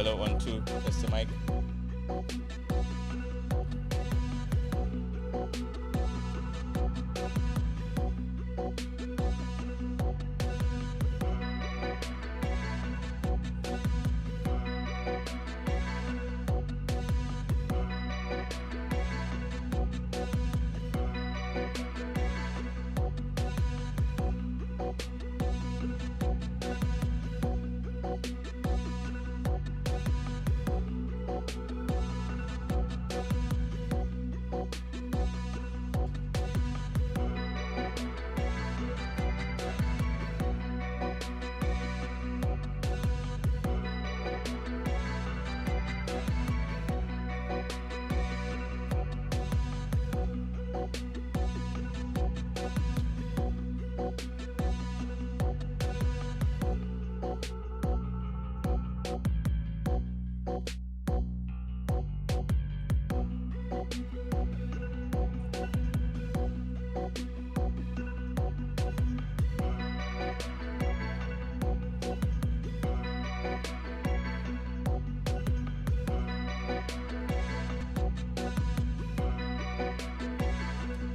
Hello, 1, 2. Test the mic.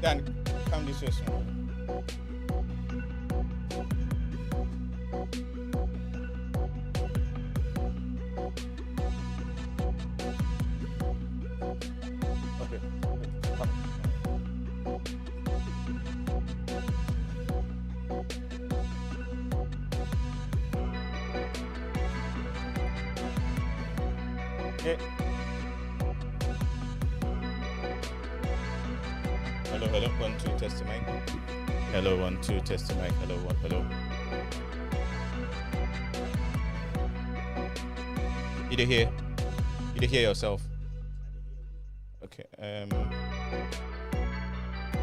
Dan, come this way, small. Okay, come. Okay. Hello, hello, 1, 2, test the mic. Hello, 1, 2, test the mic. Hello, 1, hello. You did hear? You did hear yourself? Okay.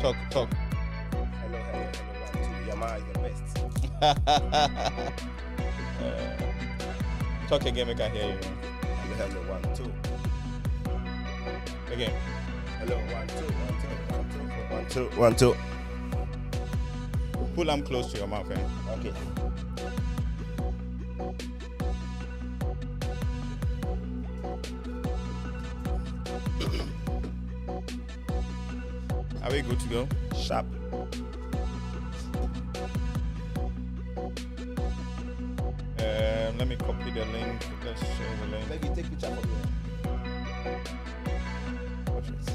Talk. Hello, 1, 2. Yamaha is the best. Talk again, make I hear you. Hello, 1, 2. Again. Hello, 1, 2, 1, 2, 1, 2, 1, 2. Pull them close to your mouth, eh? Okay. Are we good to go? Sharp. Let me copy the link. Let's share the link. Maybe take picture for me. Watch this.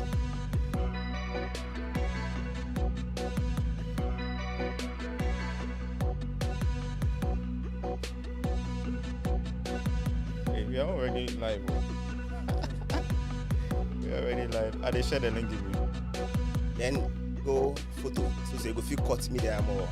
Hey, we are already live. We are already live. I they share the link give you. Then go photo. So say go feel cut me there more.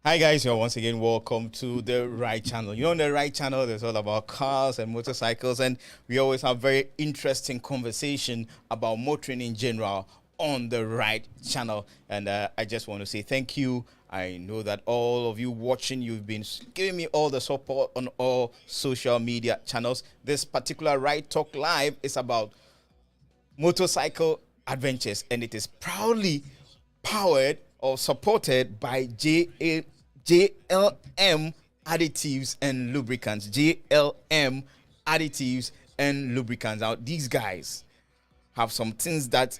Hi guys, you're once again welcome to the Ryde channel. You know, on the Ryde channel, there's all about cars and motorcycles, and we always have very interesting conversation about motoring in general on the Ryde channel. And I just want to say thank you. I know that all of you watching, you've been giving me all the support on all social media channels. This particular Ryde Talk Live is about motorcycle adventures, and it is proudly powered or supported by JLM Additives and Lubricants. JLM Additives and Lubricants. Now, these guys have some things that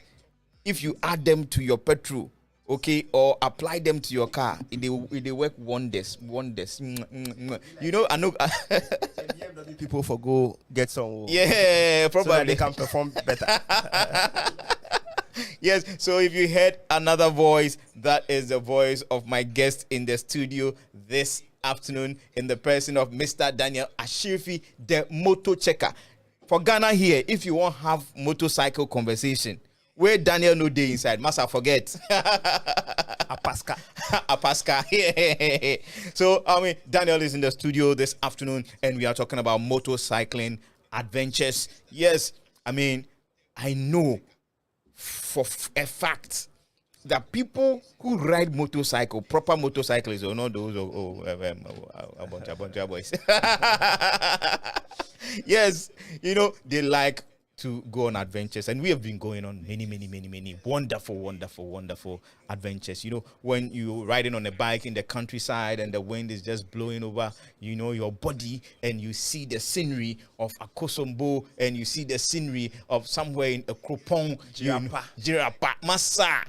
if you add them to your petrol, okay, or apply them to your car, they work wonders. You know, I know. People for go get some. Yeah, probably. So that they can perform better. Yes, so if you heard another voice, that is the voice of my guest in the studio this afternoon in the person of Mr. Daniel Ashirfi, the motor checker. For Ghana here, if you want to have motorcycle conversation, where Daniel no day inside, must I forget? Apaska. Apaska. Yeah. So, Daniel is in the studio this afternoon, and we are talking about motorcycling adventures. Yes, I know for a fact the people who ride motorcycle, proper motorcyclists, or not those a bunch of boys. Yes, they like to go on adventures, and we have been going on many wonderful adventures. When you're riding on a bike in the countryside and the wind is just blowing over your body, and you see the scenery of Akosombo, and you see the scenery of somewhere in Akropong, Jirapa, Massa.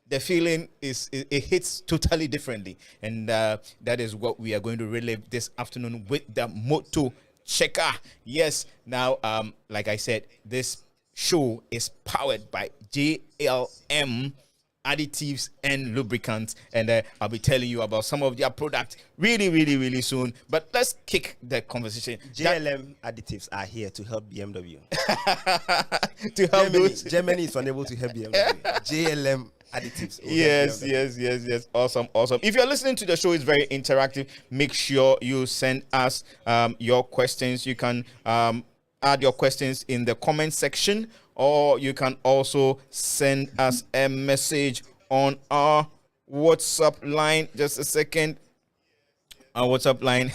The feeling it hits totally differently, and that is what we are going to relive this afternoon with the Moto Checker. Yes, now like I said, this show is powered by JLM additives and lubricants, and I'll be telling you about some of their products really soon. But let's kick the conversation. JLM additives are here to help BMW. To help Germany is unable to help BMW. JLM additives. Yes. Awesome. If you're listening to the show, it's very interactive. Make sure you send us your questions. You can add your questions in the comment section, or you can also send us a message on our WhatsApp line. Just a second. Our WhatsApp line.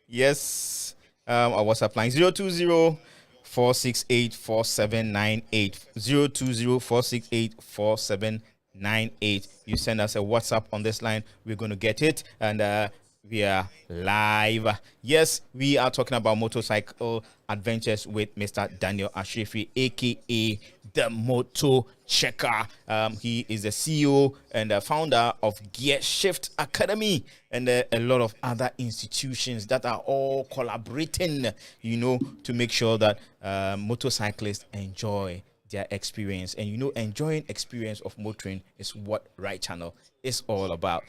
Yes. Our WhatsApp line 020-468-4798. 020-468-4798. You send us a WhatsApp on this line. We're going to get it, and we are live. Yes, we are talking about motorcycle adventures with Mr. Daniel Ashrefi, aka the Moto Checker. He is the CEO and the founder of Gear Shift Academy, and a lot of other institutions that are all collaborating, to make sure that motorcyclists enjoy their experience. And enjoying experience of motoring is what Ryde Channel is all about.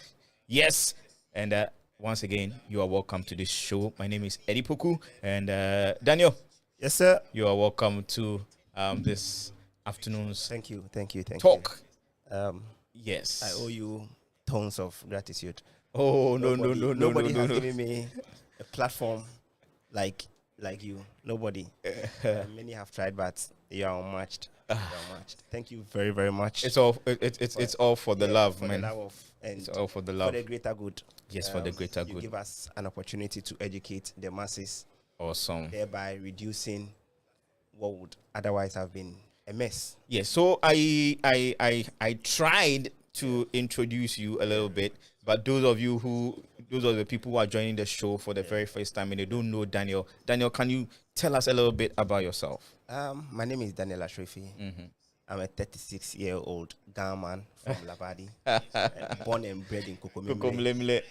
Yes, and once again, you are welcome to this show. My name is Eddie Poku, and Daniel. Yes, sir. You are welcome to this afternoon's Thank you. talk. Yes. I owe you tons of gratitude. Oh, nobody has given me a platform like you. Nobody. Many have tried, but you are unmatched. Thank you very, very much. It's all for the love, man. It's all for the love. For the greater good. Yes, for the greater you good. Give us an opportunity to educate the masses. Awesome. Thereby reducing what would otherwise have been a mess. Yes. So I tried to introduce you a little bit, but those are the people who are joining the show for the very first time and they don't know Daniel. Daniel, can you tell us a little bit about yourself? My name is Daniel Ashrefi. Mm-hmm. I'm a 36-year-old Ghana man from Labadi, born and bred in Kokomlemle.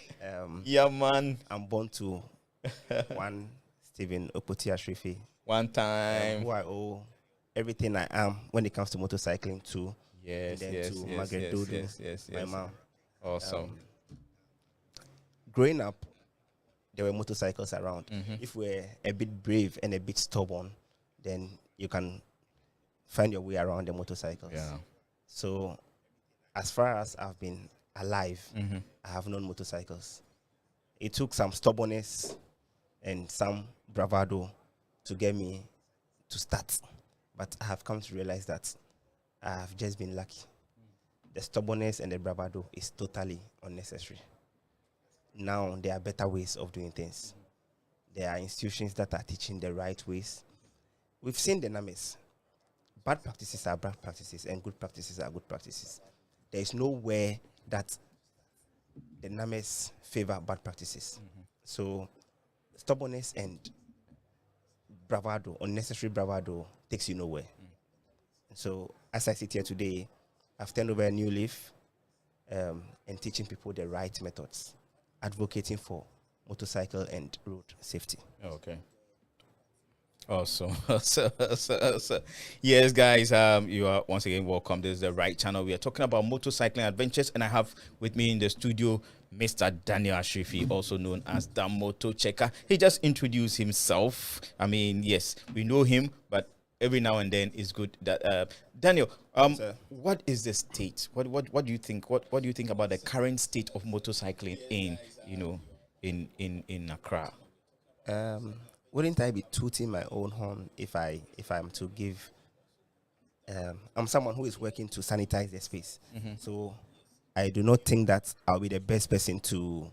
Yeah, man. I'm born to one Stephen Opoti Ashrefi. One time. Who I owe everything I am when it comes to motorcycling to. Yes, and then to Margaret Dodo, my mom. Awesome. Growing up, there were motorcycles around. Mm-hmm. If we're a bit brave and a bit stubborn, then you can find your way around the motorcycles. Yeah. So, as far as I've been alive, mm-hmm. I have known motorcycles. It took some stubbornness and some bravado to get me to start. But I have come to realize that I have just been lucky. The stubbornness and the bravado is totally unnecessary. Now, there are better ways of doing things. There are institutions that are teaching the right ways. We've seen the numbers. Bad practices are bad practices and good practices are good practices. There is nowhere that the numbers favor bad practices. Mm-hmm. So, stubbornness and bravado, unnecessary bravado, takes you nowhere. So, as I sit here today, I've turned over a new leaf and teaching people the right methods, advocating for motorcycle and road safety. Okay. Awesome. So, yes, guys, you are once again welcome. This is the Ryde Channel. We are talking about motorcycling adventures, and I have with me in the studio Mr. Daniel Ashrefi, also known as the Moto Checker. He just introduced himself. I mean, yes, we know him, but every now and then it's good that Daniel. What is the state? What do you think? What do you think about the current state of motorcycling in Accra? Wouldn't I be tooting my own horn if I'm to give I'm someone who is working to sanitize the space. So I do not think that I'll be the best person to.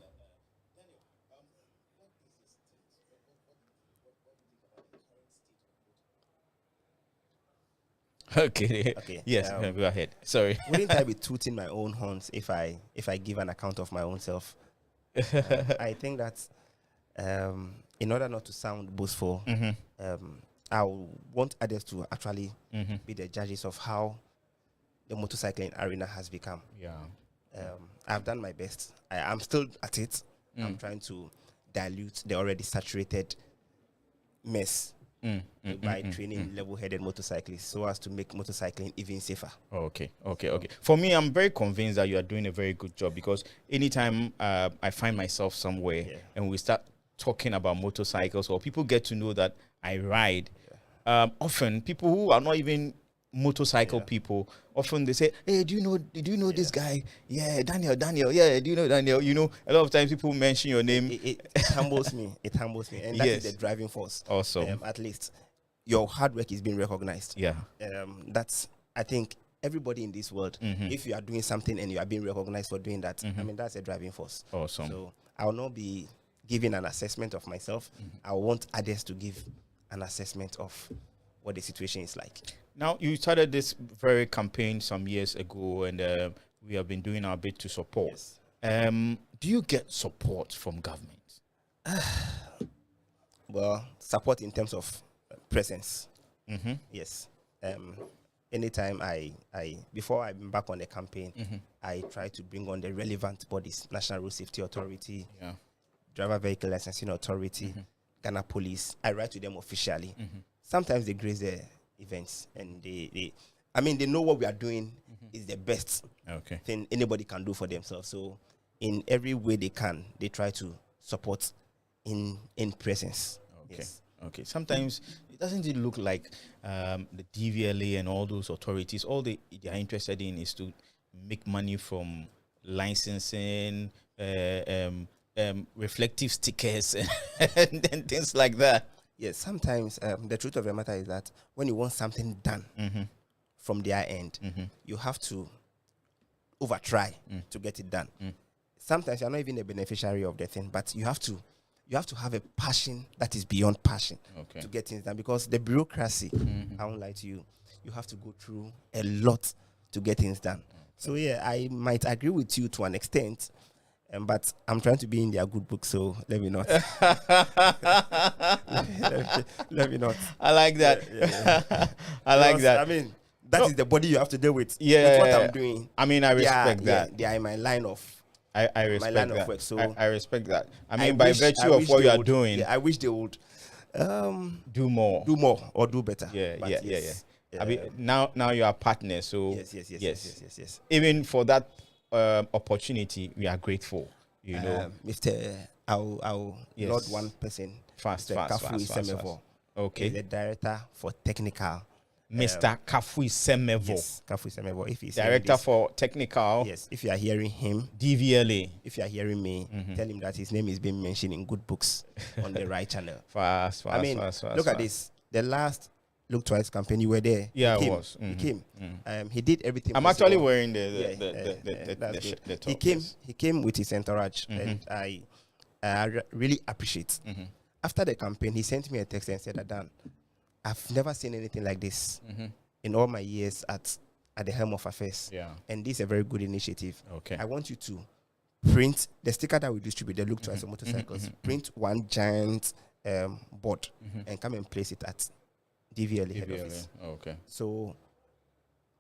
Okay. Okay. Yes, go ahead. Sorry. Wouldn't I be tooting my own horns if I give an account of my own self? I think that in order not to sound boastful, I want others to actually be the judges of how the motorcycling arena has become. Yeah. I've done my best. I'm still at it. I'm trying to dilute the already saturated mess by training level-headed motorcyclists so as to make motorcycling even safer. Okay. For me, I'm very convinced that you are doing a very good job, because anytime I find myself somewhere and we start talking about motorcycles, or people get to know that I ride, often people who are not even motorcycle people, often they say, hey, do you know this guy? Yeah, Daniel. Yeah, do you know Daniel? You know, a lot of times people mention your name. It humbles me. It humbles me. And that is the driving force. Awesome. At least your hard work is being recognized. Yeah. That's, I think, everybody in this world, if you are doing something and you are being recognized for doing that, I mean, that's a driving force. Awesome. So I will not be giving an assessment of myself. I want others to give an assessment of what the situation is like. Now, you started this very campaign some years ago, and we have been doing our bit to support. Yes. Do you get support from government? Well, support in terms of presence. Yes. Anytime I before I embark on the campaign, I try to bring on the relevant bodies: National Road Safety Authority, Driver Vehicle Licensing Authority, Ghana Police. I write to them officially. Sometimes they grace the events, and they know what we are doing is the best thing anybody can do for themselves. So in every way they can, they try to support in presence. Okay. Sometimes it doesn't it look like the DVLA and all those authorities, all they are interested in is to make money from licensing, reflective stickers and things like that. Yes, sometimes the truth of the matter is that when you want something done from their end, you have to over try to get it done. Sometimes you're not even a beneficiary of the thing, but you have to have a passion that is beyond passion to get things done, because the bureaucracy, I won't lie to you, you have to go through a lot to get things done. So yeah, I might agree with you to an extent, but I'm trying to be in their good book, so let me not. let me not. I like that. I like that. I mean, that is the body you have to deal with. Yeah, with what I'm doing. I mean, I respect that. Yeah, they are in my line of. I respect my line that. of work, so I respect that. I mean, by virtue of what you are doing, I wish they would do more, or do better. Yeah. I mean, now you are partners, so yes. Even for that opportunity, we are grateful. You know, Mr. I'll not one person. Fast. Okay, the director for technical. Mr. Kafui Semevo. Yes, Kafui Semevo. If he's director for technical. Yes, if you are hearing him, DVLA. If you are hearing me, tell him that his name is being mentioned in good books on the Ryde channel. Fast. Look at this. The last Look Twice campaign, you were there. Yeah, I was. He came. He did everything. I'm actually wearing the top. He came with his entourage, and I really appreciate. After the campaign, he sent me a text and said, Dan, I've never seen anything like this in all my years at the helm of affairs. Yeah. And this is a very good initiative. Okay. I want you to print the sticker that we distribute, the Look Twice of motorcycles, print one giant board and come and place it at DVLA head office. Okay. So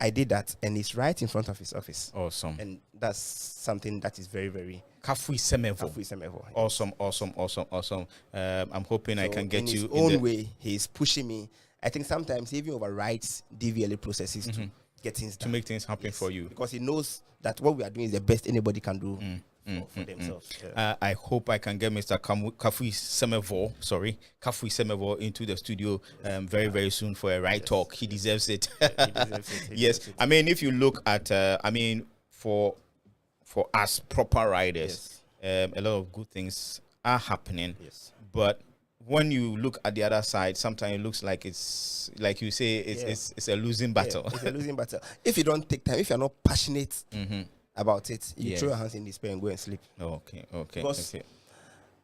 I did that, and it's right in front of his office. Awesome. And that's something that is very, very... Kafui Semevo. Awesome. I'm hoping I can get you... In his own way, he's pushing me. I think sometimes he even overrides DVLA processes to get things done. To make things happen for you. Because he knows that what we are doing is the best anybody can do for themselves. I hope I can get Mr. Kafui Semevo into the studio very, very soon for a Ryde talk. He deserves it. Yes. I mean, if you look at, for us proper riders, a lot of good things are happening. Yes. But when you look at the other side, sometimes it looks like it's like you say it's a losing battle. It's a losing battle. If you don't take time, if you're not passionate about it, you throw your hands in despair and go and sleep. Okay. Because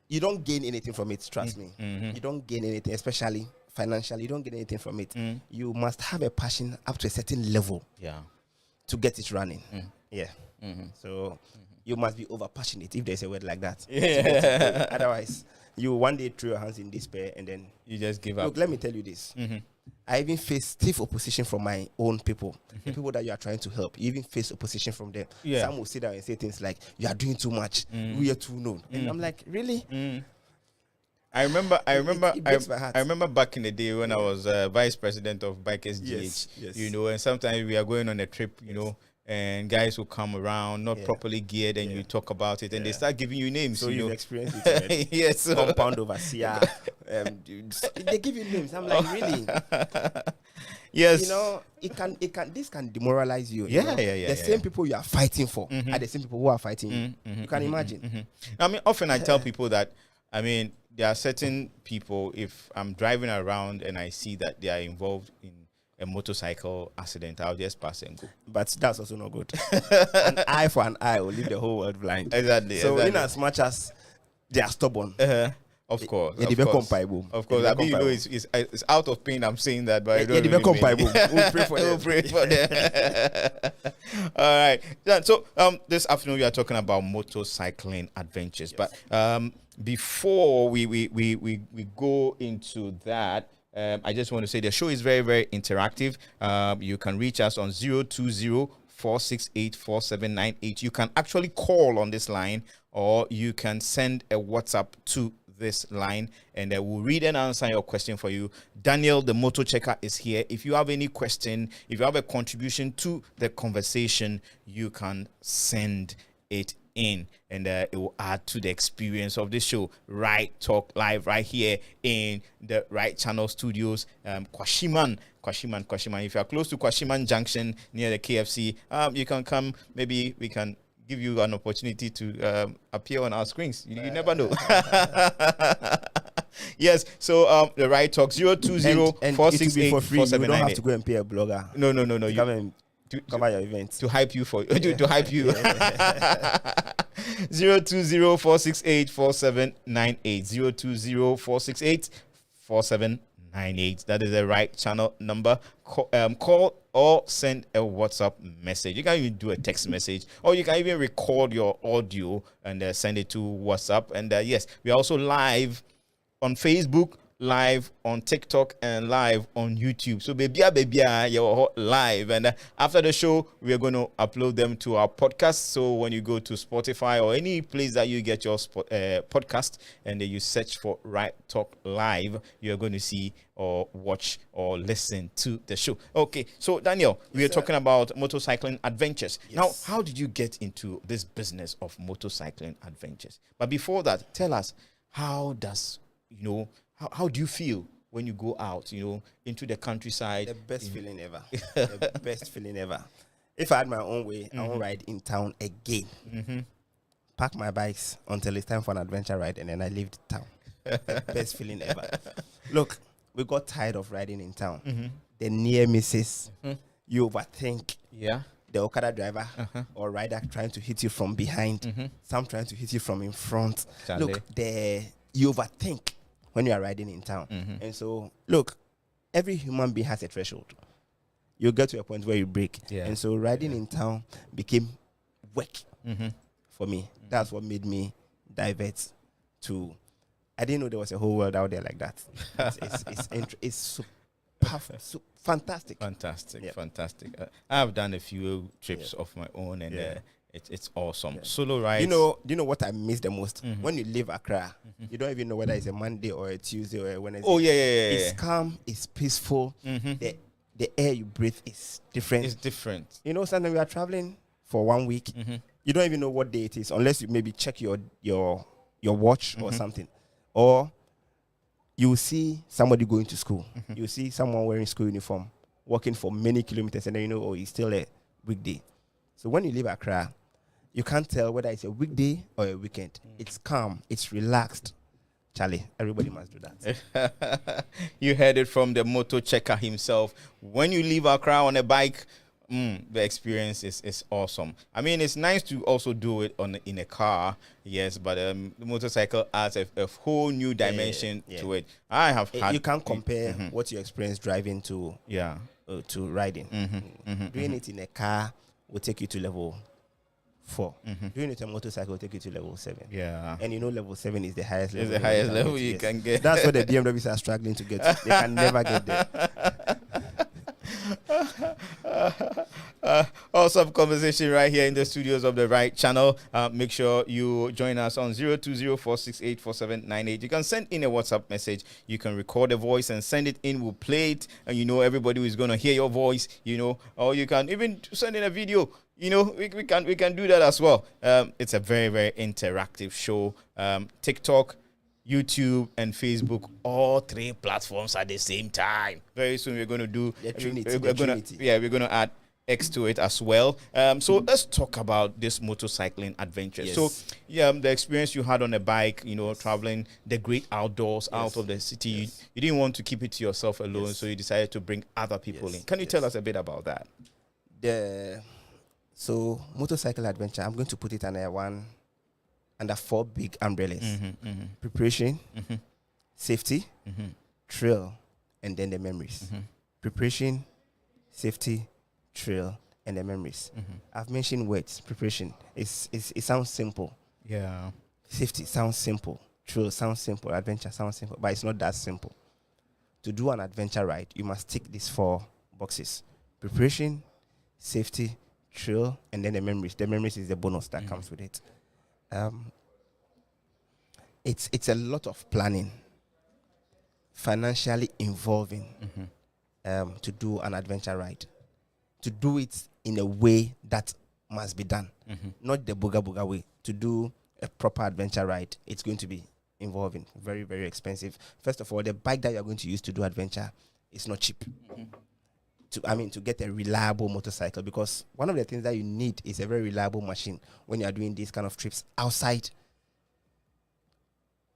you don't gain anything from it, trust me. You don't gain anything, especially financially. You don't gain anything from it. You must have a passion up to a certain level to get it running. So you must be over passionate, if there's a word like that. Otherwise, you one day throw your hands in despair and then you just give up. Look, let me tell you this. I even face stiff opposition from my own people, the people that you are trying to help. You even face opposition from them. Some will sit down and say things like, "You are doing too much. We are too known." And I'm like, really? I remember it breaks my heart. I remember back in the day when I was vice president of Bikers GH, you know, and sometimes we are going on a trip, you know, and guys will come around not properly geared, and you talk about it, and they start giving you names. So you know, experienced it. Yes, compound overseer. They give you names. I'm like, really? Yes. You know, this can demoralize you. Yeah. The same people you are fighting for are the same people who are fighting you. You can imagine. I mean, often I tell people that, I mean, there are certain people, if I'm driving around and I see that they are involved in a motorcycle accident, I'll just pass and go. But that's also not good. An eye for an eye will leave the whole world blind. Exactly. So in as much as they are stubborn, of course. Of course. I mean, you know, it's out of pain I'm saying that, but I don't really mean it. We'll pray for them. We'll pray for them. All right. Yeah, so this afternoon we are talking about motorcycling adventures. But before we go into that, I just want to say the show is very, very interactive. You can reach us on 020-468-4798. You can actually call on this line, or you can send a WhatsApp to this line, and we'll read and answer your question for you. Daniel, the motor checker, is here. If you have any question, if you have a contribution to the conversation, you can send it in, and it will add to the experience of the show. Ryde Talk Live right here in the Ryde Channel Studios, Kwashiman. If you are close to Kwashiman Junction near the KFC, you can come. Maybe we can give you an opportunity to appear on our screens. You never know. Yes, so the Ryde Talk 020-468-4798. You don't have to go and pay a blogger. No. You come and cover your event. To hype you to hype you. 020-468-4798. 020-468-4798. That is the Ryde channel number. Call or send a WhatsApp message. You can even do a text message, or you can even record your audio and send it to WhatsApp. And yes, we are also live on Facebook, live on TikTok, and live on YouTube. So baby, you're live. And after the show, we are going to upload them to our podcast. So when you go to Spotify or any place that you get your podcast, and then you search for Ryde Talk Live, you're going to see or watch or listen to the show. Okay, so Daniel, we are talking about motorcycling adventures. Yes. Now, how did you get into this business of motorcycling adventures? But before that, tell us, how does, you know, how do you feel when you go out, you know, into the countryside? The best feeling ever. The best feeling ever. If I had my own way, I won't ride in town again. Pack my bikes until it's time for an adventure ride, and then I leave the town. The best feeling ever. Look, we got tired of riding in town. The near misses, you overthink. Yeah. The Okada driver or rider trying to hit you from behind. Some trying to hit you from in front. Look, you overthink when you are riding in town. And so, look, every human being has a threshold. You get to a point where you break. And so riding in town became work for me. That's what made me divert to... I didn't know there was a whole world out there like that. It's fantastic. Fantastic. I've done a few trips of my own, and it's awesome. Solo rides. Do you know what I miss the most? When you leave Accra, you don't even know whether it's a Monday or a Tuesday or a Wednesday. Oh yeah. It's calm. It's peaceful. The air you breathe is different. It's different. You know, sometimes we are traveling for 1 week. You don't even know what day it is unless you maybe check your watch or something. Or you see somebody going to school. You see someone wearing school uniform, walking for many kilometers, and then you know, oh, it's still a weekday. So when you leave Accra, you can't tell whether it's a weekday or a weekend. It's calm. It's relaxed. Charlie, everybody must do that. You heard it from the motor checker himself. When you leave Accra on a bike, the experience is awesome. I mean, it's nice to also do it in a car, yes, but the motorcycle adds a whole new dimension to it. I have had. You can't compare what you experience driving to riding. Doing it in a car will take you to level 4. Doing it on a motorcycle will take you to level 7. Yeah. And you know level 7 is the highest level. It's the highest level you can get. That's what the BMWs are struggling to get. They can never get there. Awesome conversation right here in the studios of the Ryde channel. Make sure you join us on 020-468-4798. You can send in a WhatsApp message. You can record a voice and send it in. We'll play it, and everybody is going to hear your voice. Or you can even send in a video. We can do that as well. It's a very, very interactive show. TikTok, YouTube, and Facebook, all 3 platforms at the same time. Very soon we're going to do the Trinity. We're going to add X to it as well. So let's talk about this motorcycling adventure. Yes. So the experience you had on a bike, traveling the great outdoors out of the city. Yes. You didn't want to keep it to yourself alone, so you decided to bring other people in. Can you tell us a bit about that? So motorcycle adventure, I'm going to put it under 4 big umbrellas. Preparation, safety, thrill, and then the memories. Preparation, safety, thrill, and the memories. I've mentioned words. Preparation. It sounds simple. Yeah. Safety sounds simple. Thrill sounds simple. Adventure sounds simple. But it's not that simple. To do an adventure ride, you must tick these 4 boxes. Preparation, safety, thrill, and then the memories. The memories is the bonus that comes with it. It's a lot of planning, financially involving to do an adventure ride. To do it in a way that must be done, not the booga booga way. To do a proper adventure ride, it's going to be involving, very, very expensive. First of all, the bike that you're going to use to do adventure is not cheap. To get a reliable motorcycle, because one of the things that you need is a very reliable machine when you are doing these kind of trips outside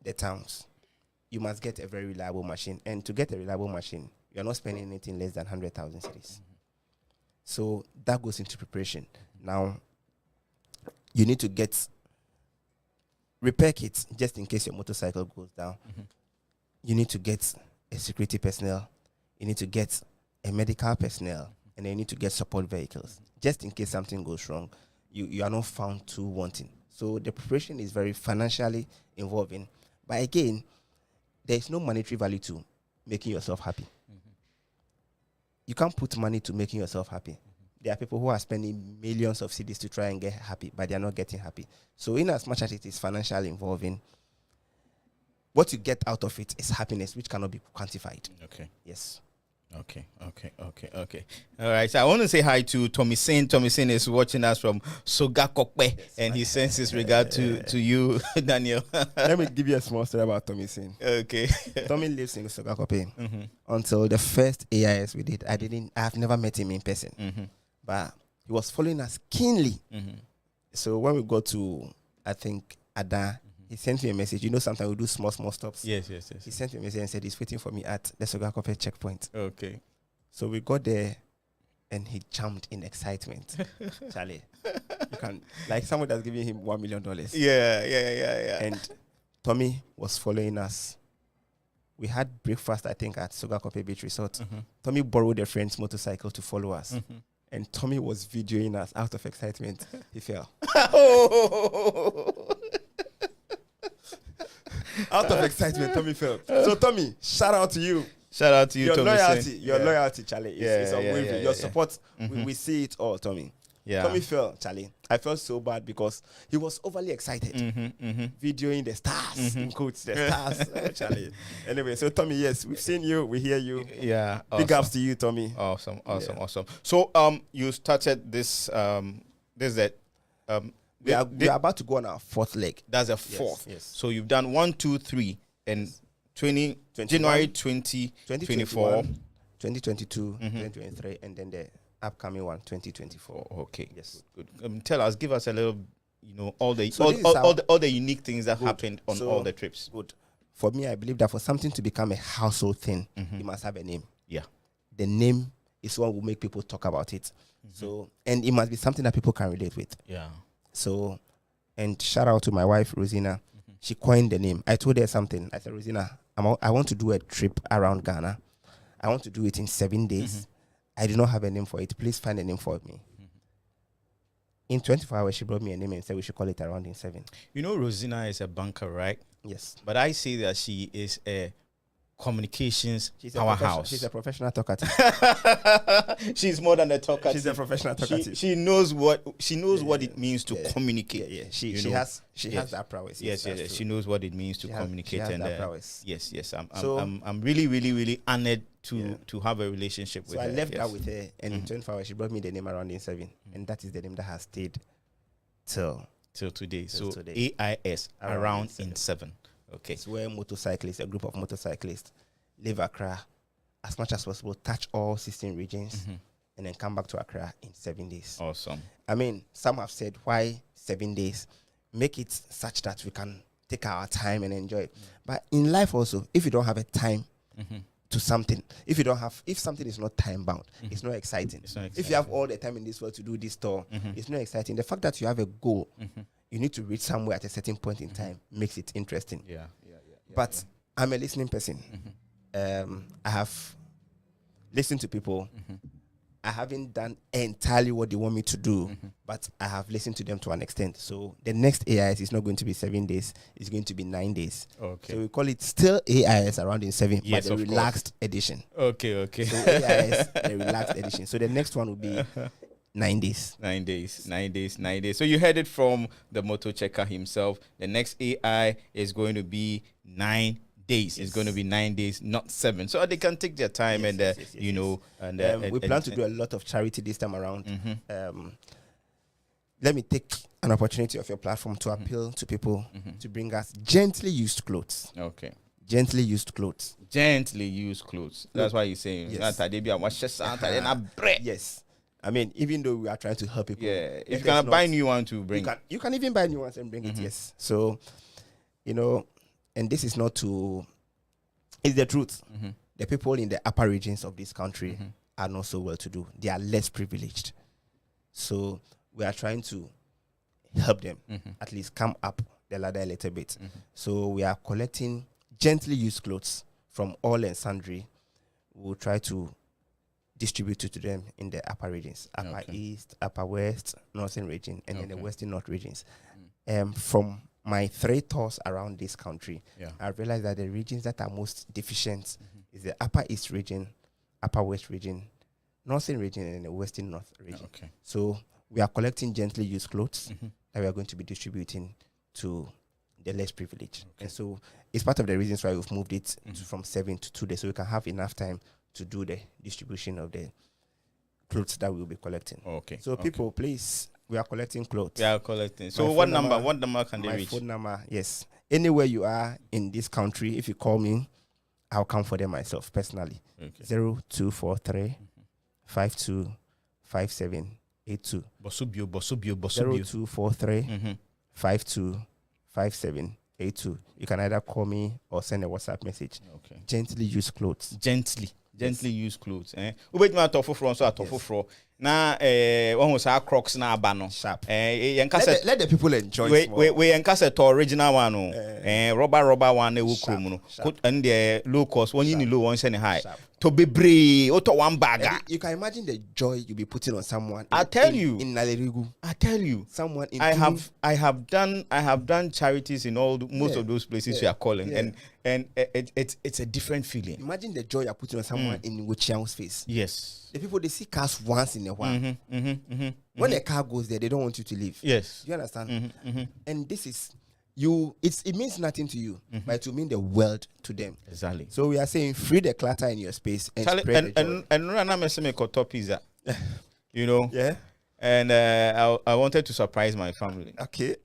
the towns. You must get a very reliable machine, and to get a reliable machine, you're not spending anything less than 100,000 cedis. So that goes into preparation. Now, you need to get repair kits just in case your motorcycle goes down. You need to get a security personnel. You need to get a medical personnel, and then you need to get support vehicles just in case something goes wrong. You are not found too wanting. So the preparation is very financially involving, but again, there is no monetary value to making yourself happy. You can't put money to making yourself happy. There are people who are spending millions of cedis to try and get happy, but they are not getting happy. So in as much as it is financially involving, what you get out of it is happiness, which cannot be quantified. Okay. Yes. Okay. All right. So I want to say hi to Tommy Sin. Tommy Sin is watching us from Sogakokpe, and he sends his regard to you, Daniel. Let me give you a small story about Tommy Sin. Okay. Tommy lives in Sogakokpe. Until the first AIS we did, I've never met him in person, but he was following us keenly. So when we got to, I think, Ada, he sent me a message. Sometimes we do small stops. Yes. He sent me a message and said he's waiting for me at the Sogakope checkpoint. Okay. So we got there, and he jumped in excitement. Charlie, you can, like someone that's giving him $1 million. Yeah. And Tommy was following us. We had breakfast, I think, at Sogakope Beach Resort. Tommy borrowed a friend's motorcycle to follow us. And Tommy was videoing us out of excitement. He fell. Out of excitement, Tommy fell. So, Tommy, shout out to you. Shout out to you, your Tommy. Loyalty, Charlie. It's unwavering. Your support, we see it all, Tommy. Yeah. Tommy fell, Charlie. I felt so bad because he was overly excited. Videoing the stars, in quotes, the stars. Oh, Charlie. Anyway, so Tommy, yes, we've seen you, we hear you. Yeah. Big ups to you, Tommy. Awesome. So, you started this, we are about to go on our 4th leg. That's a 4th. Yes. So you've done 1, 2, 3, and January 2024, 2022, 2023, and then the upcoming one, 2024. Okay. Yes. Good. Give us a little, all the unique things that happened on all the trips. Good. for me, I believe that for something to become a household thing, it must have a name. Yeah. The name is what will make people talk about it. So, and it must be something that people can relate with. Yeah. So, and shout out to my wife, Rosina. She coined the name. I told her something. I said, Rosina, I want to do a trip around Ghana. I want to do it in 7 days. I do not have a name for it. Please find a name for me. In 24 hours, she brought me a name and said we should call it Around in 7. You know, Rosina is a banker, right? Yes. But I say that she is a communications powerhouse. She's a professional talker. She's more than a talker. She's a professional talker. She knows what it means to communicate. Yeah. She has that prowess. Yes. She knows what it means to communicate. She has that prowess. Yes. I'm really honored to have a relationship with her. So I left that with her, and in 24 hours she brought me the name Around in 7, and that is the name that has stayed till today. So today. AIS Around in 7. Okay. It's where motorcyclists, a group of motorcyclists, leave Accra as much as possible, touch all 16 regions, and then come back to Accra in 7 days. Awesome. I mean, some have said, why 7 days? Make it such that we can take our time and enjoy it. But in life also, if you don't have a time to something, if something is not time bound, it's not exciting. If you have all the time in this world to do this tour, it's not exciting. The fact that you have a goal, you need to reach somewhere at a certain point in time, makes it interesting. But I'm a listening person. I have listened to people. I haven't done entirely what they want me to do, but I have listened to them to an extent. So the next AIS is not going to be 7 days. It's going to be 9 days. Okay. So we call it still AIS Around in 7, but the relaxed edition. Okay. So AIS, the relaxed edition. So the next one will be 9 days. 9 days. So you heard it from the motor checker himself. The next AI is going to be 9 days. It's going to be 9 days, not 7. So they can take their time and we plan to do a lot of charity this time around. Let me take an opportunity of your platform to appeal to people to bring us gently used clothes. Okay. Gently used clothes. That's why you're saying. Yes. Yes. I mean, even though we are trying to help people. Yeah. If you can buy new one to bring. You can even buy new ones and bring it, yes. So, and this is not to, it's the truth. The people in the upper regions of this country are not so well to do. They are less privileged. So we are trying to help them at least come up the ladder a little bit. So we are collecting gently used clothes from all and sundry. We'll try to distribute it to them in the upper regions, upper east, upper west, northern region, and then the western north regions. From my 3 tours around this country, I realized that the regions that are most deficient is the upper east region, upper west region, northern region, and the western north region. Okay. So we are collecting gently used clothes that we are going to be distributing to the less privileged. And so it's part of the reasons why we've moved it from 7 to 2 days, so we can have enough time to do the distribution of the clothes that we'll be collecting. Okay. So people, please, we are collecting clothes. We are collecting. So what number can they reach? My phone number, yes. Anywhere you are in this country, if you call me, I'll come for them myself personally. Okay. 0243 525782. Bosubio. 0243 525782. You can either call me or send a WhatsApp message. Okay. Gently use clothes. Gently use clothes. Ubet ma tofu from so atofu fro. Na one was our Crocs na abano. Sharp. Let the people enjoy. We enkase to original one rubber one e wo krom no. And the low cost one you low one send high. To be brave to one bagger. You can imagine the joy you'll be putting on someone. I tell you. In Nalerigu. I tell you. Someone in I have done charities in most of those places you are calling and it's a different feeling. Imagine the joy you're putting on someone in Wuchiang's face. Yes. The people, they see cars once in a while. When a car goes there, they don't want you to leave. Yes. You understand? And this is it means nothing to you, but it will mean the world to them. Exactly. So we are saying free the clutter in your space and spread the joy. And pizza. Yeah. And I wanted to surprise my family. Okay.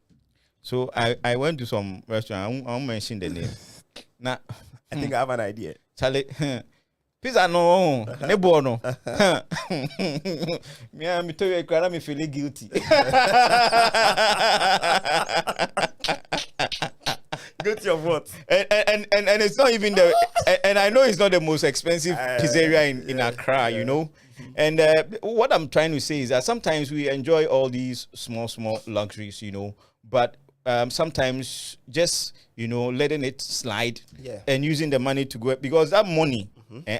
So I went to some restaurant. I won't mention the name. Now I think I have an idea. Charlie, pizza no, nebo no. Me tell you, I me feeling guilty. Guilty Plenty of what? And it's not even and I know it's not the most expensive pizzeria in Accra, you know. And what I'm trying to say is that sometimes we enjoy all these small luxuries, you know, but sometimes just, you know, letting it slide and using the money to go, because that money,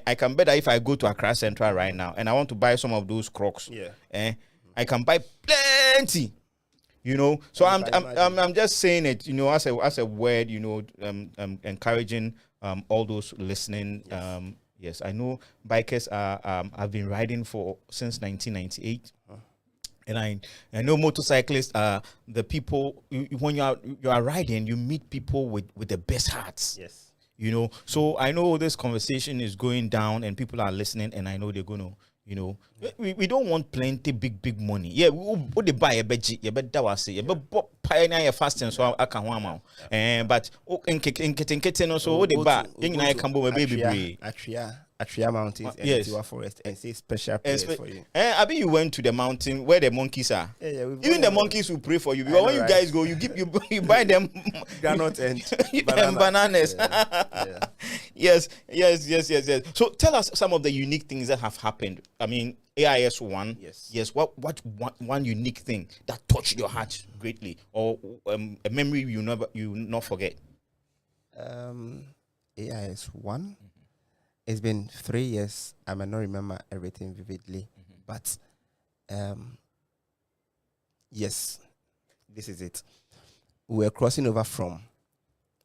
I can bet that if I go to Accra Central right now and I want to buy some of those Crocs, I can buy plenty. You know, so I'm just saying it, you know, as a word, you know, encouraging all those listening. Yes, I know bikers are have been riding since 1998, and I know motorcyclists are the people. When you are riding, you meet people with the best hearts. Yes, you know. So I know this conversation is going down, and people are listening, and I know they're going to. You know, we don't want plenty big money. Yeah, we they buy a budget. You bet that was it. But pioneer fasting, so I can one more. But in kitchen also, what they buy? In I can buy baby. Atria Mountains and Tiwa Forest and say special prayers for you. I mean, you went to the mountain where the monkeys are. Even the monkeys will pray for you, because when you guys go, you buy them granite and bananas. Yes. So tell us some of the unique things that have happened. I mean, AIS one. Yes. What one unique thing that touched your heart greatly, or a memory you not forget? AIS one. It's been 3 years. I may not remember everything vividly, but yes, this is it. We were crossing over from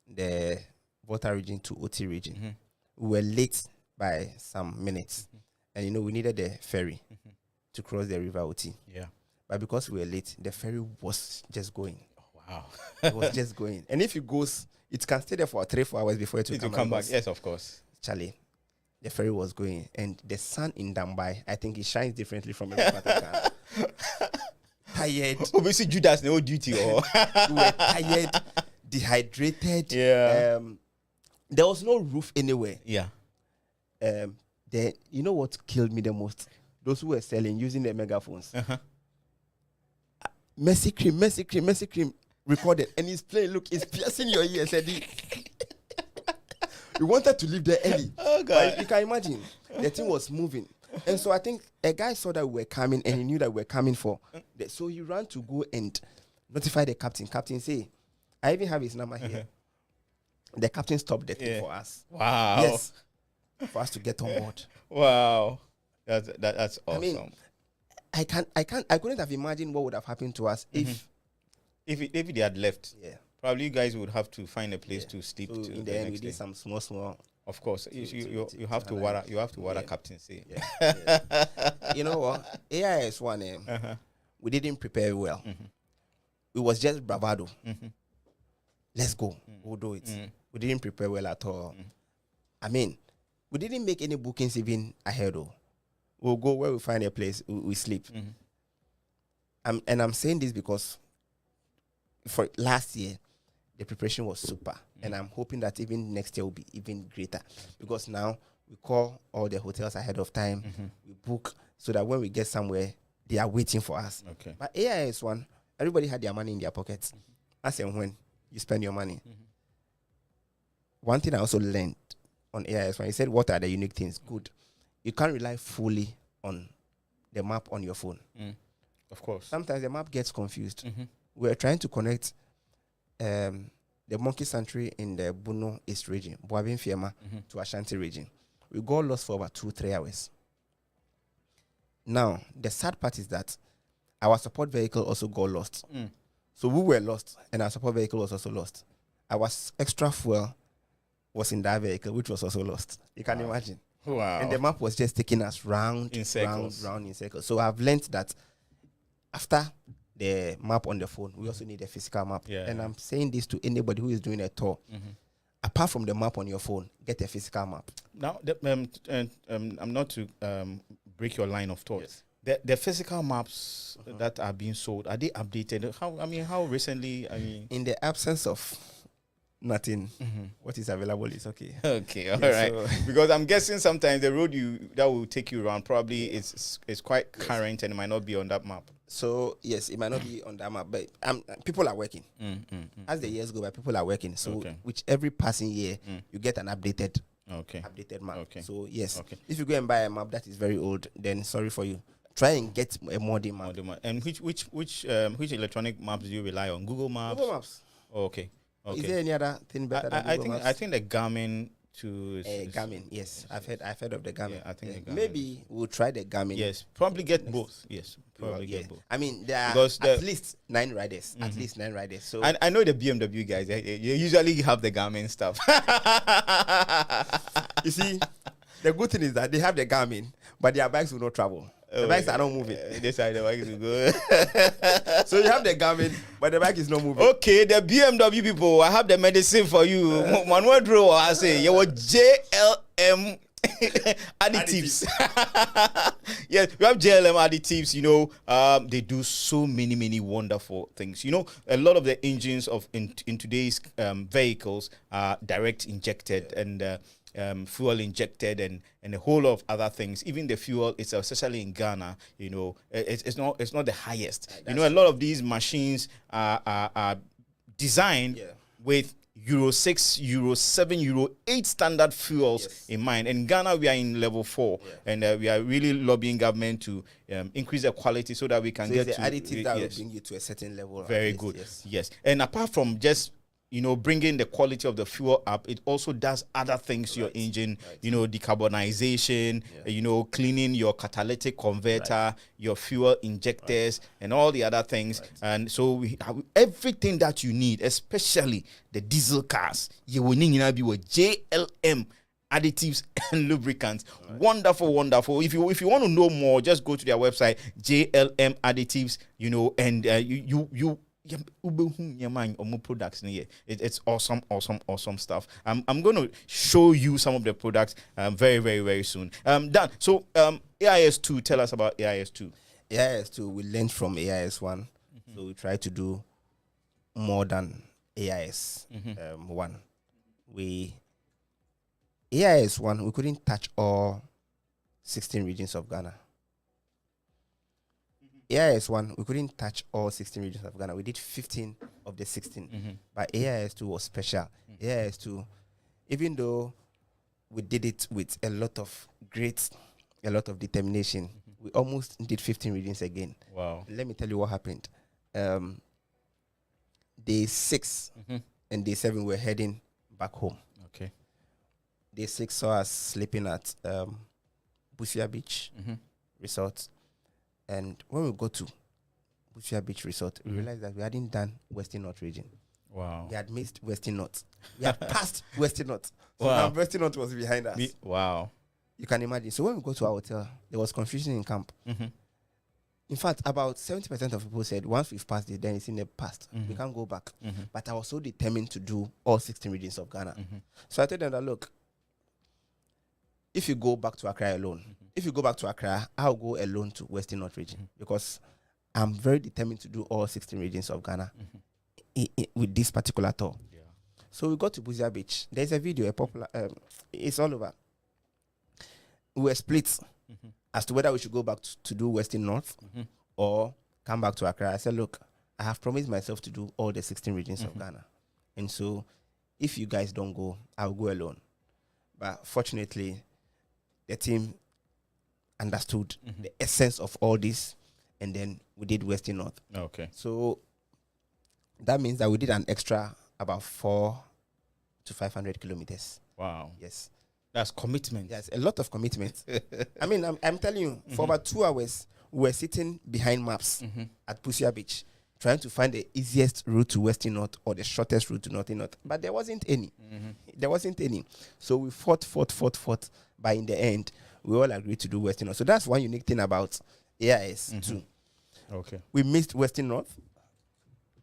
the Volta region to OT region. We were late by some minutes, and you know we needed the ferry to cross the river OT. Yeah, but because we were late, the ferry was just going. Oh, wow, it was just going. And if it goes, it can stay there for 3-4 hours before it will come back. Yes, of course, Charlie. The ferry was going, and the sun in Dambai, I think it shines differently from every part of Ghana. Tired. Obviously, Judas no duty. Or we were tired, dehydrated. Yeah. There was no roof anywhere. Yeah. You know what killed me the most? Those who were selling using their megaphones. Mercy cream, recorded, and he's playing. Look, it's piercing your ears, Eddie. We wanted to leave there early. Oh, God. But you can imagine, the thing was moving. And so I think a guy saw that we were coming, and he knew that we were coming for. So he ran to go and notify the captain. Captain say, I even have his number here. The captain stopped the thing for us. Wow. Yes. For us to get on board. Wow. That's awesome. I mean, I couldn't have imagined what would have happened to us if they had left. Yeah. Probably you guys would have to find a place to sleep. So to in the end, we next did day. some small. Of course, you have to water captain say. Yeah. You know what? AIS one, we didn't prepare well. It was just bravado. Let's go. We'll do it. We didn't prepare well at all. I mean, we didn't make any bookings even ahead. We'll go where we find a place. We sleep. And I'm saying this because for last year, the preparation was super. And I'm hoping that even next year will be even greater. Because now we call all the hotels ahead of time. We book so that when we get somewhere, they are waiting for us. Okay. But AIS one, everybody had their money in their pockets. As and when you spend your money. One thing I also learned on AIS one, he said, what are the unique things? Good. You can't rely fully on the map on your phone. Of course. Sometimes the map gets confused. We're trying to connect the Monkey Sanctuary in the Bono East region, Boabin Fiema, to Ashanti region. We got lost for about 2-3 hours. Now, the sad part is that our support vehicle also got lost. So we were lost, and our support vehicle was also lost. Our extra fuel was in that vehicle, which was also lost. You can imagine. Wow. And the map was just taking us round in circles. So I've learned that after the map on the phone, we also need a physical map. Yeah. And I'm saying this to anybody who is doing a tour. Apart from the map on your phone, get a physical map. Now, I'm not to break your line of thought. Yes. The physical maps that are being sold, are they updated? How recently? In the absence of nothing. What is available is okay. Okay, all right. Because I'm guessing sometimes the road that will take you around probably is quite current and it might not be on that map. So yes, it might not be on that map, but people are working. As the years go by, people are working. So with every passing year, you get an updated map. Okay. So yes, if you go and buy a map that is very old, then sorry for you. Try and get a modern map. And which electronic maps do you rely on? Google Maps. Google Maps. Oh, okay. Is there any other thing better than Google Maps? I think the Garmin too. Garmin, yes. I've heard of the Garmin. Yeah, I think the Garmin. Maybe we'll try the Garmin. Yes, probably get both. Yes, probably get both. I mean, there are at least 9 riders. At least 9 riders. So I know the BMW guys. They usually have the Garmin stuff. You see, the good thing is that they have the Garmin, but their bikes will not travel. The bikes are not moving. This side the bikes will go. So you have the Garmin, but the bike is not moving. Okay, the BMW people, I have the medicine for you. Manuel Drew, I say, you were JLM additives. Yes, we have JLM additives. You know, they do so many wonderful things. You know, a lot of the engines in today's vehicles are direct injected and fuel injected and a whole lot of other things. Even the fuel itself, especially in Ghana, you know, it's not the highest. You know, a lot of these machines are designed with Euro 6, Euro 7, Euro 8 standard fuels in mind. In Ghana, we are in level 4, and we are really lobbying government to increase the quality so that we can get the to additive that will bring you to a certain level. Very good. Yes. And apart from just bringing the quality of the fuel up, it also does other things to your engine, decarbonization, cleaning your catalytic converter, your fuel injectors, and all the other things. And so we have everything that you need, especially the diesel cars. You will need to be with JLM additives and lubricants. Wonderful. If you want to know more, just go to their website, JLM additives, and you products here. It's awesome stuff. I'm going to show you some of the products very soon. Dan, so AIS2, tell us about AIS2. AIS2, we learned from AIS1, so we try to do more than AIS1. AIS1, we couldn't touch all 16 regions of Ghana. AIS1, we couldn't touch all 16 regions of Ghana. We did 15 of the 16. But AIS2 was special. AIS2, even though we did it with a lot of determination, we almost did 15 regions again. Wow. Let me tell you what happened. Day 6 and day 7, we're heading back home. Okay. Day 6 saw us sleeping at Busia Beach Resort. And when we go to Busia Beach Resort, we realized that we hadn't done Western North region. Wow. We had missed Western North. We had passed Western North. So wow. now Western North was behind us. Wow. You can imagine. So when we go to our hotel, there was confusion in camp. In fact, about 70% of people said, once we've passed it, then it's in the past. We can't go back. But I was so determined to do all 16 regions of Ghana. So I told them that, look, if you go back to Accra alone, I'll go alone to Western North region because I'm very determined to do all 16 regions of Ghana with this particular tour. Yeah. So we got to Busia Beach. There's a video, it's all over. We were split as to whether we should go back to do Western North or come back to Accra. I said, look, I have promised myself to do all the 16 regions of Ghana. And so if you guys don't go, I'll go alone. But fortunately, the team understood the essence of all this, and then we did Western North. Okay. So that means that we did an extra about 400 to 500 kilometers. Wow. Yes. That's commitment. Yes, a lot of commitment. I mean, I'm telling you, for about 2 hours, we were sitting behind maps at Busia Beach, trying to find the easiest route to Western North or the shortest route to Northern North. But there wasn't any. There wasn't any. So we fought. But in the end, we all agreed to do Western North. So that's one unique thing about AIS too. Okay. We missed Western North,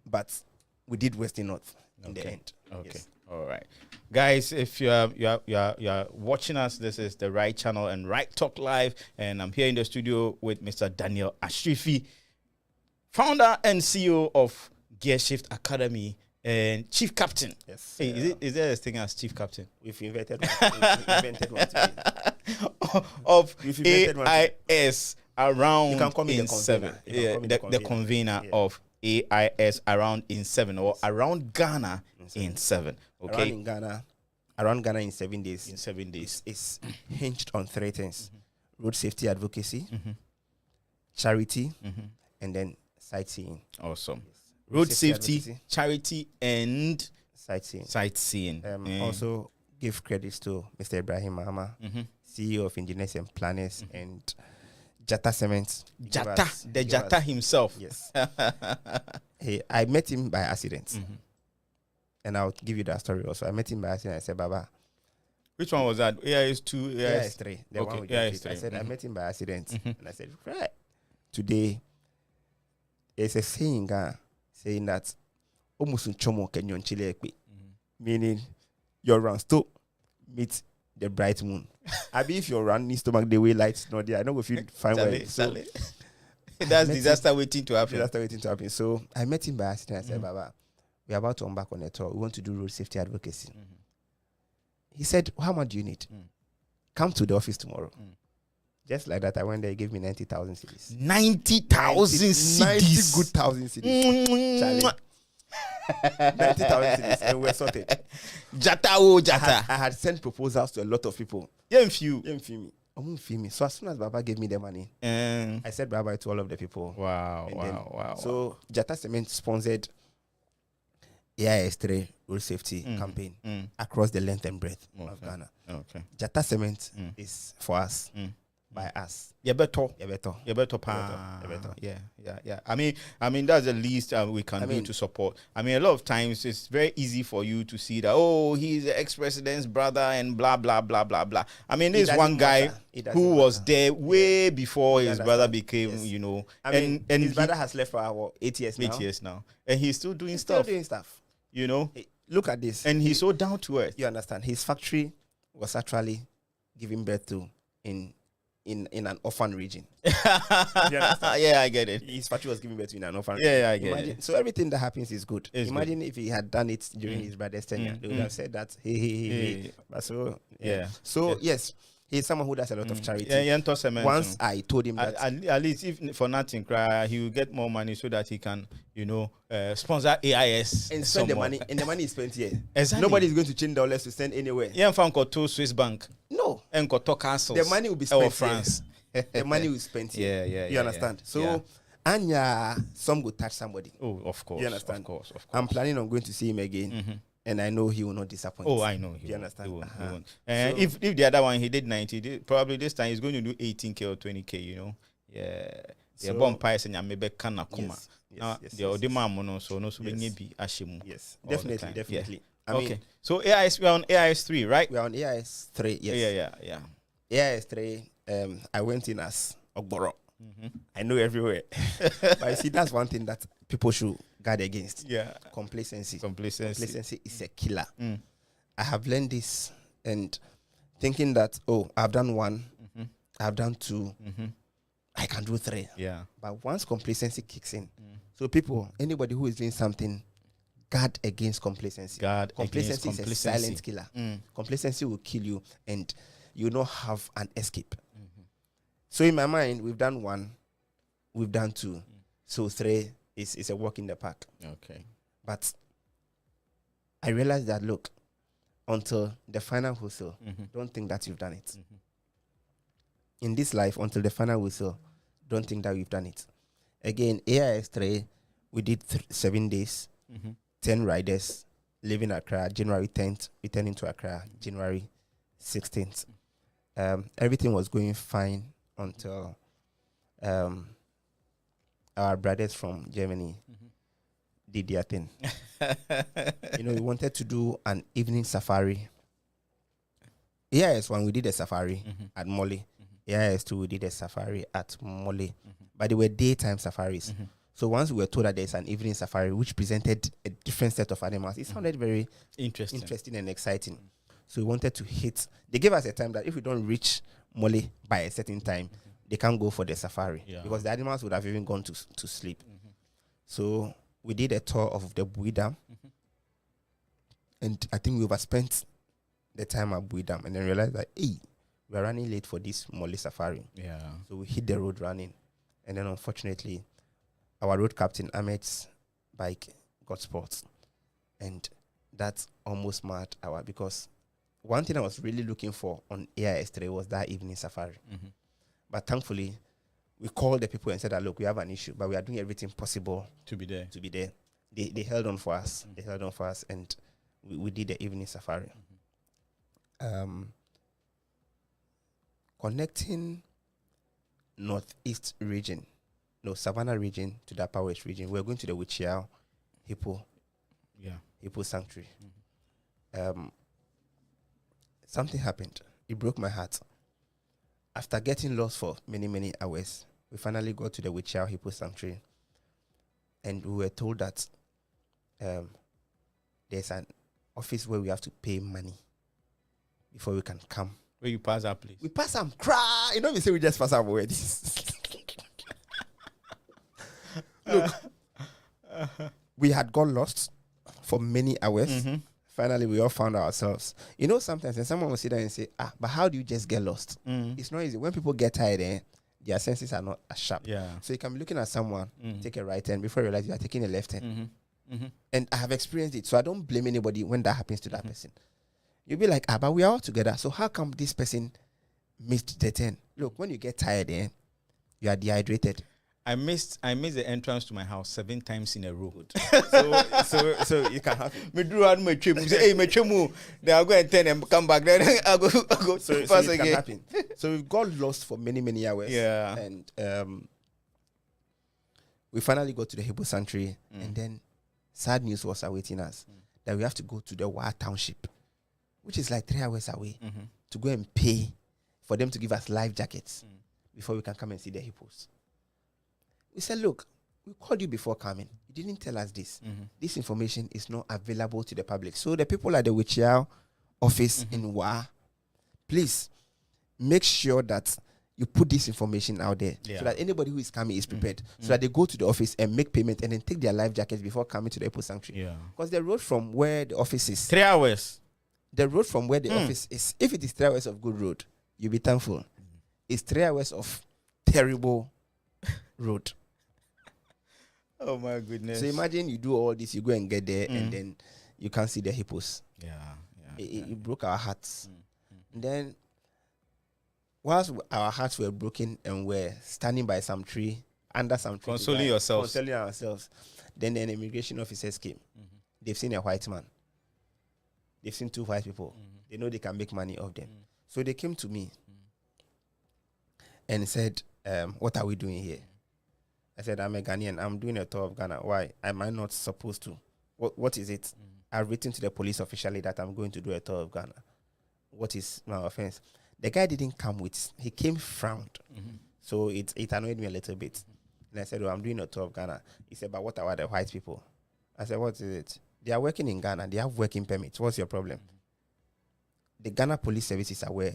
but we did Western North in the end. Okay. Yes. All right. Guys, if you're watching us, this is the Ryde channel and Ryde Talk Live, and I'm here in the studio with Mr. Daniel Ashrifi, founder and CEO of Gearshift Academy and chief captain. Yes. Hey, is there a thing as chief captain? We've invented one. We've invented one today. Of We've invented one today. AIS around You can call me in the convener. 7. You can Yeah, call me the convener Yeah. of AIS around in 7 or around Ghana in 7. Okay. Around Ghana in 7 days. In 7 days. It's hinged on 3 things: road safety advocacy, Mm-hmm. charity, Mm-hmm. and then sightseeing. Awesome. Yes. Road safety, advocacy, charity, and sightseeing. sightseeing. Also give credits to Mr. Ibrahim Mahama, Mm-hmm. CEO of Engineers and Planners, and Jata Cement. Jata himself. Yes. Hey, I met him by accident. Mm-hmm. And I'll give you that story also. I met him by accident. I said, Baba. Which one was that? AIS 2, AIS 3. The Okay, one with AIS the I 3. said, I met him by accident. Mhm. And I said, right. Today, there's a saying saying that almost chomo kenyon chile ekpe, meaning your run still meet the bright moon. I mean, if your run stomach the way lights not there, I know if you find where. So that's disaster waiting to happen. disaster waiting to happen. So I met him by accident. I said, Baba, we're about to embark on a tour. We want to do road safety advocacy. He said, how much do you need? Come to the office tomorrow. Just like that, I went there. He gave me 90,000 cedis. 90,000 cedis. 90 good thousand cedis. Charlie. 90,000 cedis. And we're sorted. Jata. I had sent proposals to a lot of people. Yeah, few. They didn't feel me. I won't feel me. So as soon as Baba gave me the money, I said bye-bye to all of the people. Wow. So Jata Cement sponsored AIS3 road safety campaign across the length and breadth of Ghana. Okay. Jata Cement is for us, by us. Yeah, better. Yebeto. Yeah. I mean, that's the least we can do to support. I mean, a lot of times it's very easy for you to see that, oh, he's the ex-president's brother and blah, blah, blah, blah, blah. I mean, this one guy who was there way before his brother became, and his brother has left for 8 years now. 8 years now. And he's still doing Still stuff. doing stuff. Hey, look at this. And he's so down to earth. You understand? His factory was actually giving birth to in an orphan region. You understand? Yeah, I get it. His factory was giving birth to in an orphan region. Yeah, I get it. So everything that happens is good. It's Imagine if he had done it during his brother's tenure. They would have said that, hey. But so, yeah. So, yes, he's someone who does a lot of charity. Once I told him that. At least, if for nothing, he will get more money so that he can, sponsor AIS. And spend the money. And the money is spent here. Exactly. Nobody is going to change dollars to send anywhere. Yeah, found to Swiss Bank. No. And to castles. The money will be spent France. The money will be spent here. Yeah. You understand? So, and some will touch somebody. Oh, of course. You understand? Of course. I'm planning on going to see him again. And I know he will not disappoint. Oh, I know. You understand? He won't. And so, if the other one, he did 90, probably this time he's going to do 18K or 20K, Yeah. So, bomb pies and maybe kana kuma. Yes, definitely. Okay. So we're on AIS 3, right? We're on AIS 3, yes. Yeah. AIS 3, I went in as Ogboro. I know everywhere. But you see, that's one thing that people should guard against. Yeah. Complacency is a killer. I have learned this and thinking that, I've done 1, I've done 2, I can do 3. Yeah. But once complacency kicks in, so anybody who is doing something, guard against complacency. Complacency is a silent killer. Complacency will kill you and you not have an escape. So in my mind, we've done 1, we've done 2. So 3 is a walk in the park. Okay. But I realized that, look, until the final whistle, don't think that you've done it. In this life, until the final whistle, don't think that we've done it. Again, AIS 3, we did 7 days, 10 riders, leaving Accra, January 10th, returning to Accra, January 16th. Everything was going fine until our brothers from Germany did their thing. We wanted to do an evening safari. AIS 1, we did a safari at Molly. AIS 2, we did a safari at Molly. But they were daytime safaris. So once we were told that there's an evening safari which presented a different set of animals, it sounded very interesting and exciting. So we wanted to hit. They gave us a time that if we don't reach Molly by a certain time, they can't go for the safari because the animals would have even gone to sleep. So we did a tour of the Bui Dam, And I think we overspent the time at Bui Dam and then realized that, hey, we are running late for this Molly safari. Yeah. So we hit the road running. And then unfortunately, our road captain, Ahmed's bike, got spots. And that's almost mad hour, because one thing I was really looking for on AIS3 was that evening safari. But thankfully, we called the people and said that, look, we have an issue, but we are doing everything possible To be there. They held on for us. They held on for us, and we did the evening safari. Connecting northeast region, Savannah region to the Upper West region. We're going to the Wichiao Hippo Sanctuary. Something happened. It broke my heart. After getting lost for many, many hours, we finally got to the Wichiao Hippo Sanctuary, and we were told that there's an office where we have to pay money before we can come. Where you pass that place? We pass some cry. You know, we say we just pass our weddings. Look, we had got lost for many hours. Finally, we all found ourselves. You know, sometimes when someone will sit there and say, but how do you just get lost? It's not easy. When people get tired, their senses are not as sharp. Yeah. So you can be looking at someone, take a right turn, before you realize you are taking a left turn. And I have experienced it, so I don't blame anybody when that happens to that person. You'll be like, but we are all together, so how come this person missed the turn? Look, when you get tired, you are dehydrated. I missed the entrance to my house 7 times in a row. so you can have Me drew out my trim. Say, hey, my trim. Then I'll go and turn and come back. Then I'll go so it again. Can happen. So we got lost for many, many hours. Yeah. And we finally got to the Hippo Sanctuary, and then sad news was awaiting us that we have to go to the Wa Township, which is like 3 hours away, to go and pay for them to give us life jackets before we can come and see the hippos. We said, look, we called you before coming. You didn't tell us this. This information is not available to the public. So the people at the Wichiao office in Wa, please make sure that you put this information out there so that anybody who is coming is prepared. So that they go to the office and make payment and then take their life jackets before coming to the Hippo Sanctuary. Yeah. Because the road from where the office is, 3 hours. the road from where the office is, if it is 3 hours of good road, you'll be thankful. It's 3 hours of terrible road. Oh my goodness. So imagine you do all this, you go and get there, and then you can't see the hippos. It broke our hearts. And then, whilst our hearts were broken and we're standing by some tree, under some tree, Consoling ourselves, then the immigration officers came. They've seen a white man. They've seen 2 white people. They know they can make money off them. So they came to me and said, what are we doing here? I said, I'm a Ghanaian. I'm doing a tour of Ghana. Why? Am I not supposed to? What is it? I've written to the police officially that I'm going to do a tour of Ghana. What is my offense? The guy didn't come with, he came frowned. So it annoyed me a little bit. And I said, I'm doing a tour of Ghana. He said, but what about the white people? I said, what is it? They are working in Ghana. They have working permits. What's your problem? The Ghana Police Service is aware.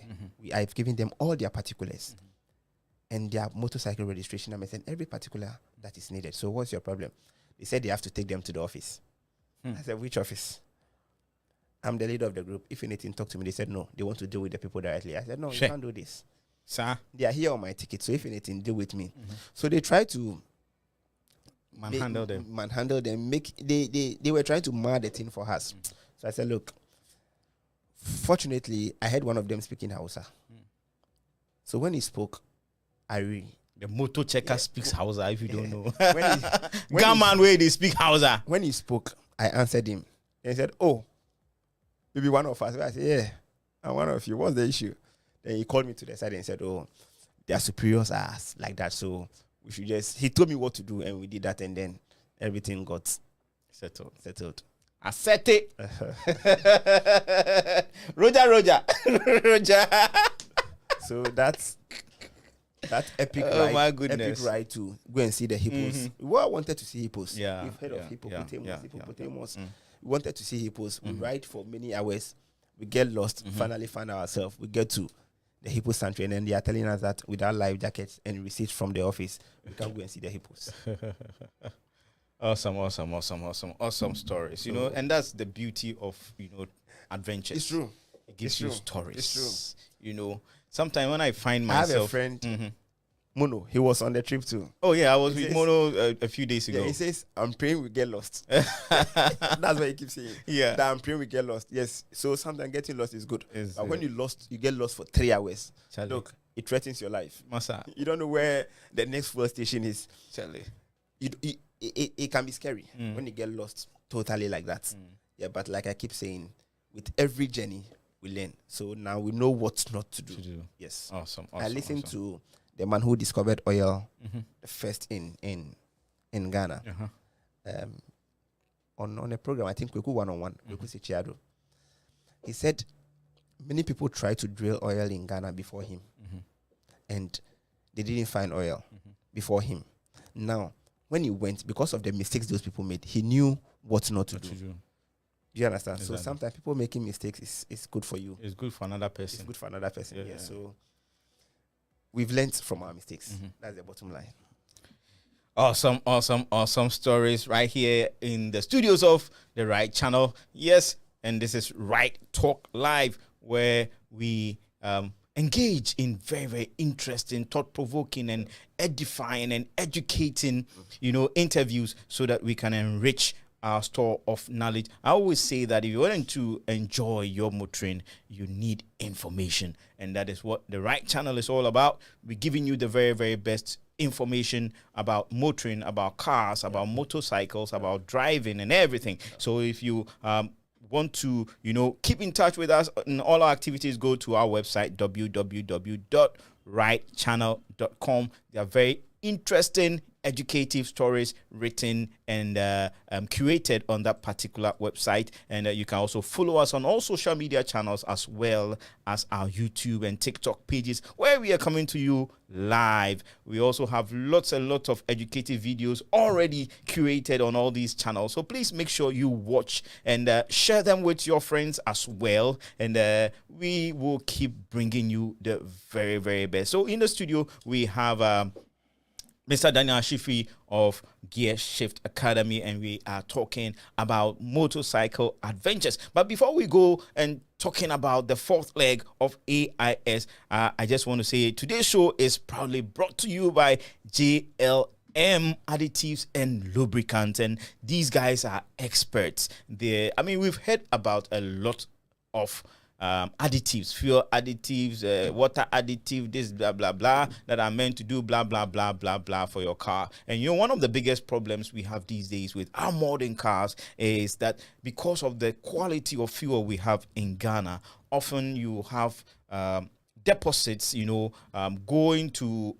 I've given them all their particulars. And their motorcycle registration numbers and every particular that is needed. So what's your problem? They said they have to take them to the office. I said, which office? I'm the leader of the group. If anything, talk to me. They said, no, they want to deal with the people directly. I said, no, you can't do this. Sir? They are here on my ticket. So if anything, deal with me. So they tried to manhandle them. They were trying to mar the thing for us. So I said, look, fortunately, I heard one of them speaking Hausa. So when he spoke, the motor checker speaks Hausa, if you don't know. When Gaman way they speak Hausa. When he spoke, I answered him. And he said, oh, maybe one of us. I said, yeah, I'm one of you. What's the issue? Then he called me to the side and said, oh, their superiors are like that. So we should he told me what to do, and we did that, and then everything got settled. I said it. Roger. So that's that epic Oh ride, my goodness. epic ride to go and see the hippos. We all wanted to see hippos. Yeah, We've heard of yeah, hippopotamus. We wanted to see hippos. We ride for many hours. We get lost. Finally find ourselves. We get to the hippo sanctuary, and then they are telling us that without life jackets and receipts from the office, we can't go and see the hippos. Awesome stories. You know, and that's the beauty of adventures. It's true. It gives It's you true. stories. It's true. You know, sometimes when I find I have a myself, friend, Mhm. Mono. He was on the trip too. Oh yeah, I was He with says- Mono a few days Yeah, ago. he says, I'm praying we get lost. That's what he keeps saying. Yeah. That I'm praying we get lost. Yes. So sometimes getting lost is good. Is, But when you get lost for 3 hours, Charlie. look, it threatens your life. Massa, You don't know where the next fuel station is. Charlie. It can be scary when you get lost totally like that. Yeah, but like I keep saying, with every journey, we learn. So now we know what not to do. Yes. Awesome. I listened to the man who discovered oil the first in Ghana. On a program, I think Kweku 101, Kweku Sichiado. He said many people tried to drill oil in Ghana before him, and they didn't find oil before him. Now, when he went, because of the mistakes those people made, he knew what not to do. Do you understand? Exactly. So sometimes people making mistakes is good for you. It's good for another person. It's good for another person. Yeah. So we've learned from our mistakes. That's the bottom line. Awesome stories right here in the studios of the Ryde channel. Yes, and this is Ryde Talk Live, where we engage in very, very interesting, thought-provoking and edifying and educating, interviews so that we can enrich our store of knowledge. I always say that if you want to enjoy your motoring, you need information. And that is what the Ryde channel is all about. We're giving you the very, very best information about motoring, about cars, about motorcycles, about driving and everything. So if you want to, keep in touch with us in all our activities, go to our website, www.ridechannel.com. They are very interesting, educative stories written and curated on that particular website. And you can also follow us on all social media channels as well as our YouTube and TikTok pages where we are coming to you live. We also have lots and lots of educative videos already curated on all these channels. So please make sure you watch and share them with your friends as well. And we will keep bringing you the very, very best. So in the studio, we have Mr. Daniel Ashifi of Gear Shift Academy, and we are talking about motorcycle adventures. But before we go and talking about the fourth leg of AIS, I just want to say today's show is proudly brought to you by JLM Additives and Lubricants, and these guys are experts. We've heard about a lot of additives, fuel additives, water additive, this blah blah blah, that are meant to do blah blah blah blah blah for your car. And one of the biggest problems we have these days with our modern cars is that because of the quality of fuel we have in Ghana, often you have deposits, going to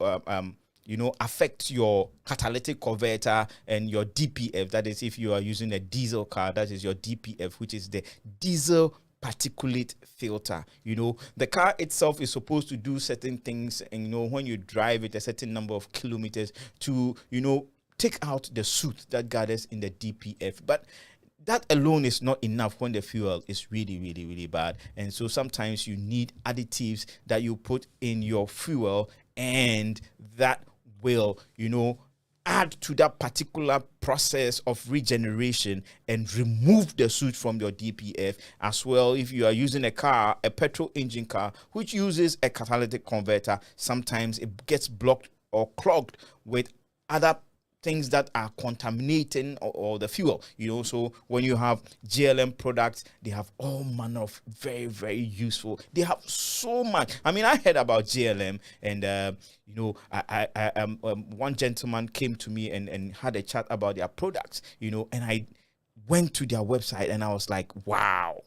affect your catalytic converter and your DPF. That is, if you are using a diesel car, that is your DPF, which is the diesel particulate filter. The car itself is supposed to do certain things, and when you drive it a certain number of kilometers to take out the soot that gathers in the DPF. But that alone is not enough when the fuel is really, really, really bad. And so sometimes you need additives that you put in your fuel, and that will add to that particular process of regeneration and remove the soot from your DPF as well. If you are using a petrol engine car, which uses a catalytic converter, sometimes it gets blocked or clogged with other things that are contaminating or the fuel, So when you have GLM products, they have all manner of very, very useful. They have so much. I heard about GLM, and one gentleman came to me and had a chat about their products, and I went to their website and I was like, wow.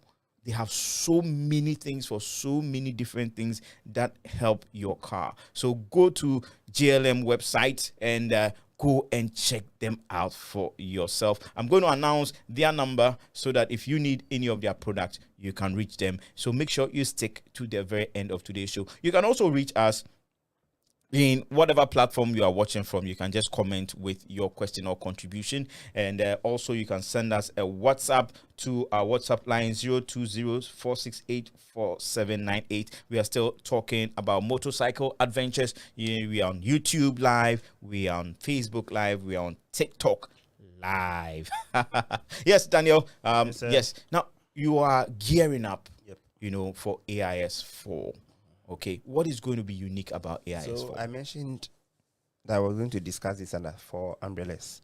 They have so many things for so many different things that help your car. So go to GLM website and go and check them out for yourself. I'm going to announce their number so that if you need any of their products, you can reach them. So make sure you stick to the very end of today's show. You can also reach us in whatever platform you are watching from. You can just comment with your question or contribution, and also you can send us a WhatsApp to our WhatsApp line 020-468-4798. We are still talking about motorcycle adventures. We are on YouTube Live, we are on Facebook Live, we are on TikTok live. Yes, Daniel. Yes, sir. Yes. Now you are gearing up, Yep. for AIS 4. Okay. What is going to be unique about AIS So 4? I mentioned that we're going to discuss this under 4 umbrellas: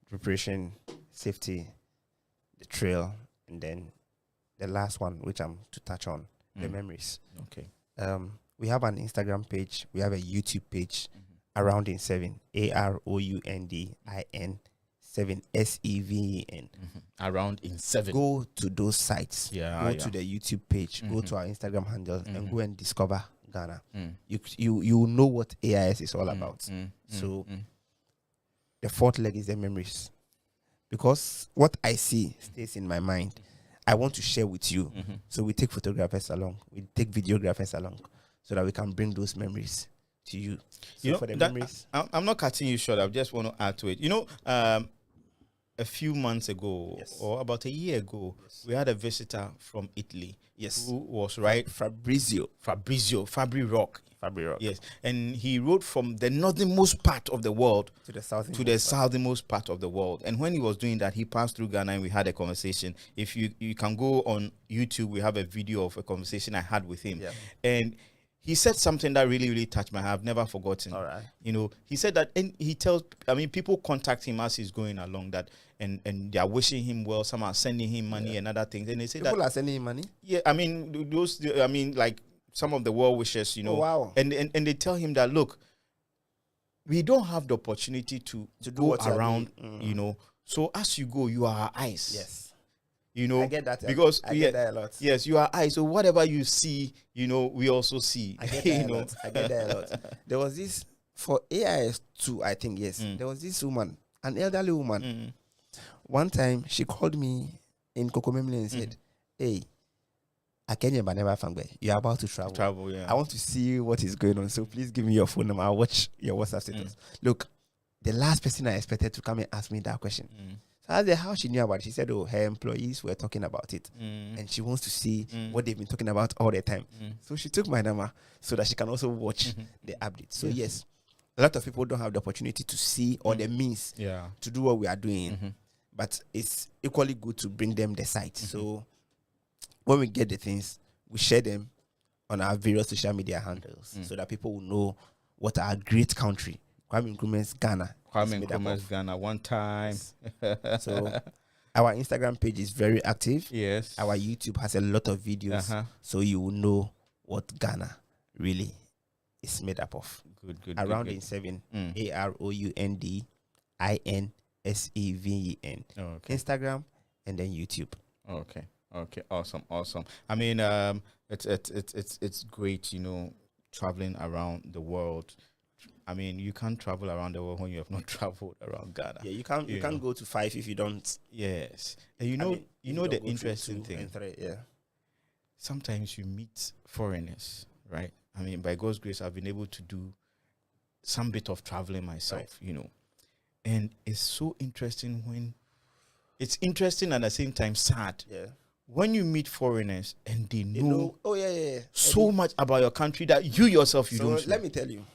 preparation, safety, the trail, and then the last one, which I'm to touch on, the memories. Okay. We have an Instagram page. We have a YouTube page. Around in 7, AROUNDIN 7 SEVEN. Around in 7. Go to those sites. Yeah, Go yeah. to the YouTube page. Go to our Instagram handle and go and discover Ghana. You will know what AIS is all about. So the fourth leg is the memories, because what I see stays in my mind. I want to share with you. So we take photographers along. We take videographers along, so that we can bring those memories to you. So for the memories, I'm not cutting you short. I just want to add to it. A few months ago, or about a year ago, we had a visitor from Italy. Yes. Who was right? Fabri Rock. Yes. And he rode from the northernmost part of the world to the southernmost part of the world. And when he was doing that, he passed through Ghana and we had a conversation. If you can go on YouTube, we have a video of a conversation I had with him. Yeah. And he said something that really, really touched my heart. I've never forgotten. All right. He said that, and he tells, people contact him as he's going along that, and they are wishing him well. Some are sending him money and other things. And they say people are sending him money. Yeah, like some of the well wishers, Oh, wow. and they tell him that, look, we don't have the opportunity to go around, So as you go, you are our eyes. Yes. I get that. Because I get that a lot. Yes, you are eyes. So whatever you see, we also see. I get that a lot. I get that a lot. There was this for AIS 2, I think. Yes, there was this woman, an elderly woman. One time, she called me in Kokomemle and said, "Hey, I can't never find you're about to travel. Yeah. I want to see what is going on. So please give me your phone number. I'll watch your WhatsApp status." Look, the last person I expected to come and ask me that question. So I asked her how she knew about it. She said, "Oh, her employees were talking about it, and she wants to see what they've been talking about all the time." So she took my number so that she can also watch the update. So yes, a lot of people don't have the opportunity to see or the means to do what we are doing, but it's equally good to bring them the site. So when we get the things, we share them on our various social media handles so that people will know what our great country, Kwame Nkrumah's Ghana, Ghana one time. So our Instagram page is very active. Yes. Our YouTube has a lot of videos, so you will know what Ghana really is made up of. Good. Around in 7, AROUNDINSEVEN. Okay. Instagram and then YouTube. Okay. Awesome. I mean, it's great, traveling around the world. I mean, you can't travel around the world when you have not traveled around Ghana. Yeah, you can't go to 5 if you don't. Yes. And the interesting thing. 3, yeah. Sometimes you meet foreigners, right? I mean, by God's grace, I've been able to do some bit of traveling myself, And it's so interesting it's interesting and at the same time sad. Yeah. When you meet foreigners and they know, so much about your country that you yourself you don't. So let me tell you.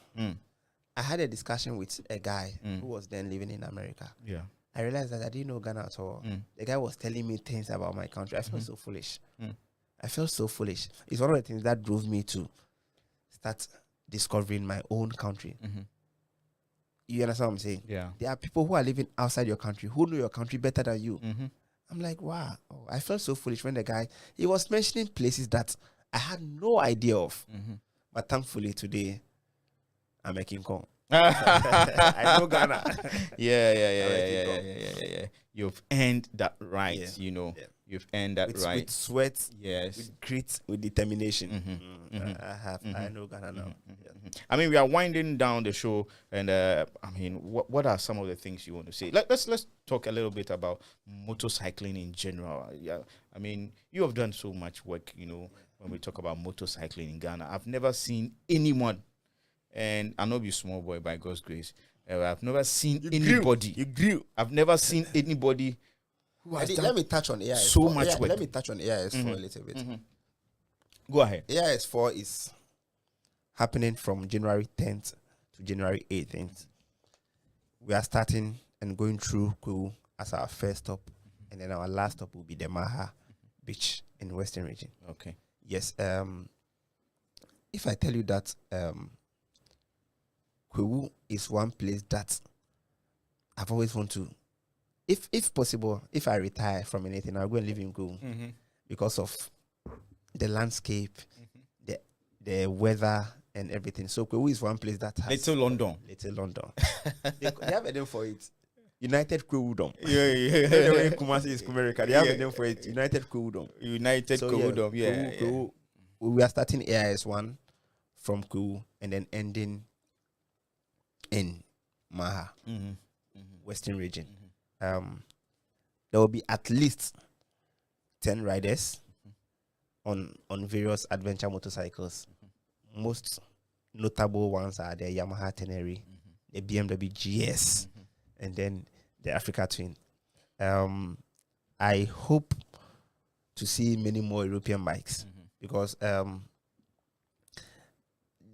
I had a discussion with a guy who was then living in America. Yeah. I realized that I didn't know Ghana at all. The guy was telling me things about my country. I felt so foolish. I felt so foolish. It's one of the things that drove me to start discovering my own country. You understand what I'm saying? Yeah. There are people who are living outside your country who know your country better than you. I'm like, wow. I felt so foolish when the guy, he was mentioning places that I had no idea of. But thankfully today, I'm a King Kong. I know Ghana. Yeah. You've earned that right, You've earned that right. With sweat, yes. With grit, with determination. I know Ghana now. I mean, we are winding down the show, and what are some of the things you want to say? Let's talk a little bit about motorcycling in general. Yeah, I mean, you have done so much work, when we talk about motorcycling in Ghana. I've never seen anyone, and I know you're small boy by God's grace. I've never seen anybody. You grew. I've never seen anybody who has done let me touch on AIS. so much work. Let me touch on AIS for a little bit. Go ahead. AIS 4 is happening from January 10th to January 18th. We are starting and going through Kwu as our first stop, and then our last stop will be the Maha Beach in Western Region. Okay. Yes. If I tell you that Kwewu is one place that I've always wanted to, if possible, if I retire from anything, I'll go and live in Kwewu because of the landscape, the weather, and everything. So Kwewu is one place that has Little London. Little London. they have a name for it. United Kwewudom. Yeah. Kumasi is Kumerica. They have a name for it. United Kwewudom. United Kwewudom. Yeah. Kwewu, we are starting AIS1 from Kwewu and then ending in Maha, Western Region. There will be at least 10 riders on various adventure motorcycles. Most notable ones are the Yamaha Tenere, the BMW GS, and then the Africa Twin. I hope to see many more European bikes because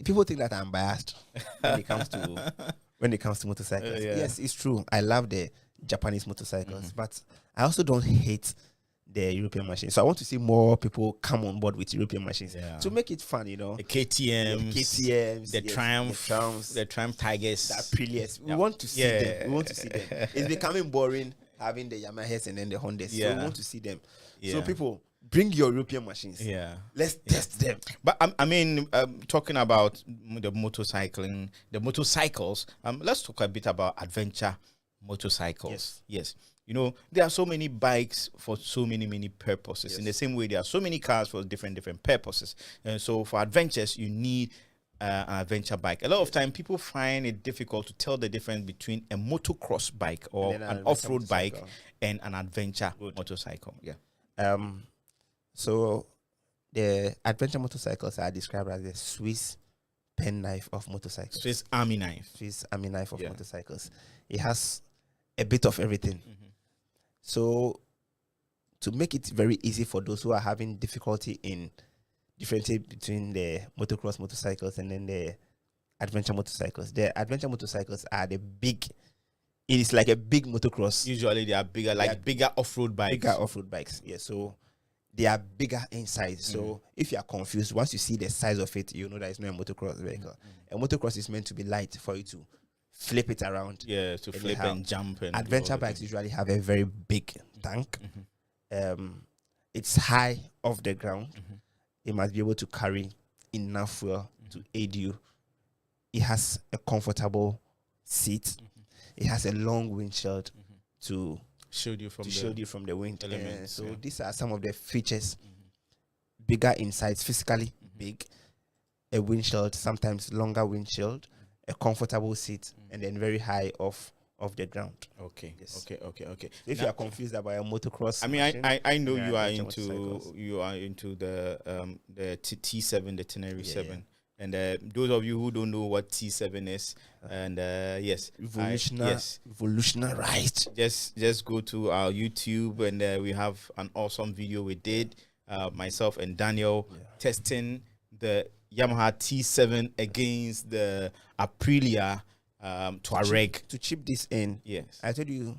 people think that I'm biased when it comes to motorcycles. Yes, it's true. I love the Japanese motorcycles, but I also don't hate the European machines. So I want to see more people come on board with European machines to make it fun, you know. The KTMs, the Triumph, the Triumph Tigers, the Aprilias. We want to see them. We want to see them. It's becoming boring having the Yamahas and then the Hondas. So we want to see them. So people, bring your European machines. Let's test them. But I mean, talking about the motorcycling, the motorcycles, let's talk a bit about adventure motorcycles. Yes. You know, there are so many bikes for so many purposes. In the same way, there are so many cars for different purposes. And so for adventures, you need an adventure bike. A lot of time, people find it difficult to tell the difference between a motocross bike or an off-road bike and an adventure motorcycle. So the adventure motorcycles are described as the Swiss penknife of motorcycles. Swiss Army knife of motorcycles. It has a bit of everything. So to make it very easy for those who are having difficulty in differentiating between the motocross motorcycles and then the adventure motorcycles are the big. It is like a big motocross. Usually they are bigger, bigger off-road bikes. Yeah, so they are bigger inside. So if you are confused, once you see the size of it, you know that it's not a motocross vehicle. A motocross is meant to be light for you to flip it around. Yeah, to flip and jump. And adventure bikes usually have a very big tank. It's high off the ground. It must be able to carry enough fuel to aid you. It has a comfortable seat. It has a long windshield to shield you from the wind. So these are some of the features. Bigger inside, physically big. A windshield, sometimes longer windshield. A comfortable seat, and then very high off the ground. Okay. If you are confused about a motocross, I mean, I know you are into the T7, the Tenere 7, and those of you who don't know what T7 is, and revolutionary Ryde. Just go to our YouTube, and we have an awesome video we did, myself and Daniel testing the Yamaha T7 against the Aprilia Touareg. To chip this in, I told you,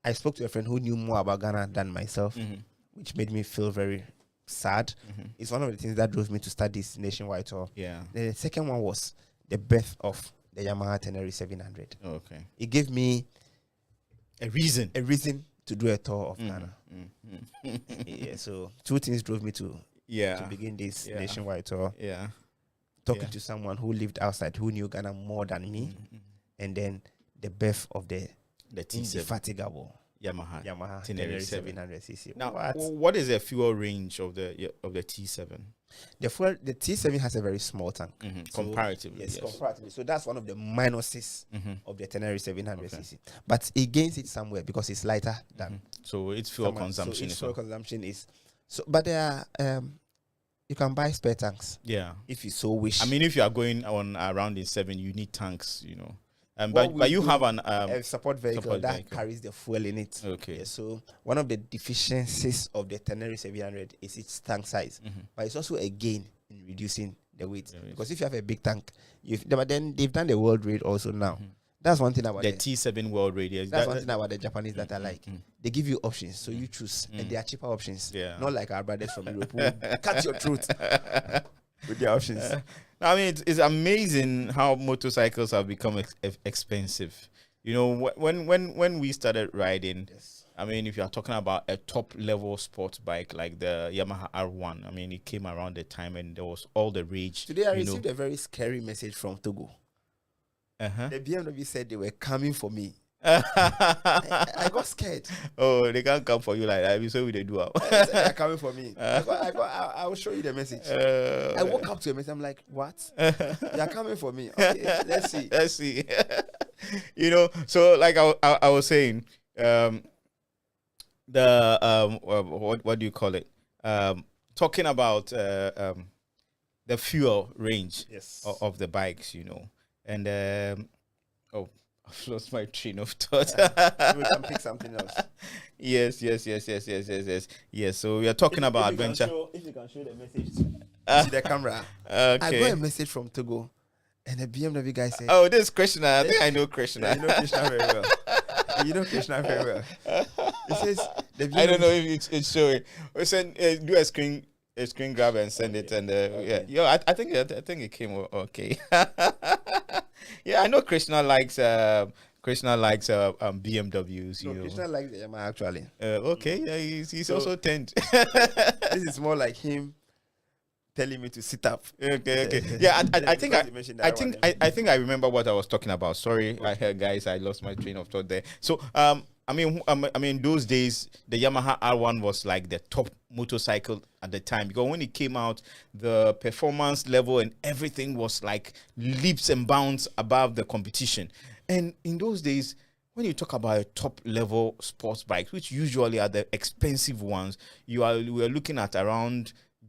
I spoke to a friend who knew more about Ghana than myself, which made me feel very sad. It's one of the things that drove me to start this nationwide tour. The second one was the birth of the Yamaha Tenere 700. It gave me a reason to do a tour of Ghana. So two things drove me to begin this nationwide tour. Talking to someone who lived outside, who knew Ghana more than me, and then the birth of the indefatigable Yamaha Tenere 700cc. Now, what is the fuel range of the T7? The T7 has a very small tank, comparatively. Comparatively. So that's one of the minuses of the Tenere 700cc. But it gains it somewhere because it's lighter than. So its fuel consumption is. So, but there are you can buy spare tanks. If you so wish. I mean, if you are going on around in 7, you need tanks, you know. But you have a support vehicle that carries the fuel in it. So one of the deficiencies of the Tenere 700 is its tank size, but it's also a gain in reducing the weight. Because if you have a big tank, but then they've done the world rate also now. That's one thing about the T7 World Radio. That's one thing about the Japanese that I like. They give you options, so you choose, and they are cheaper options. Yeah. Not like our brothers from Europe who cut your throat with their options. I mean, it's amazing how motorcycles have become expensive. You know, when we started riding, I mean, if you are talking about a top level sports bike like the Yamaha R1, I mean, it came around the time and there was all the rage. Today I received a very scary message from Togo. The BMW said they were coming for me. I got scared. Oh, they can't come for you like that. So they do. They're coming for me. I will show you the message. I woke up to a message. I'm like, what? They're coming for me. Okay, let's see. Let's see. You know, so like I was saying, what do you call it? Talking about the fuel range of the bikes, you know, and I've lost my train of thought. We can pick something else. Yes. So we are talking about adventure. If you can show the message to the camera. Okay. I got a message from Togo, and the BMW guy said, "Oh, this is Krishna. I think I know Krishna. Yeah, you know Krishna very well. You know Krishna very well." It says, I don't know if it's showing. We send do a screen grab and send it, and I think it came okay. Yeah, I know Krishna likes BMWs. You know, Krishna likes the Yamaha actually. Okay, yeah, he's also tent. This is more like him telling me to sit up. Okay. Yeah, I think I remember what I was talking about. Sorry, guys, I lost my train of thought there. So I mean, those days the Yamaha R1 was like the top motorcycle at the time, because when it came out, the performance level and everything was like leaps and bounds above the competition. And in those days, when you talk about a top level sports bikes, which usually are the expensive ones, we are looking at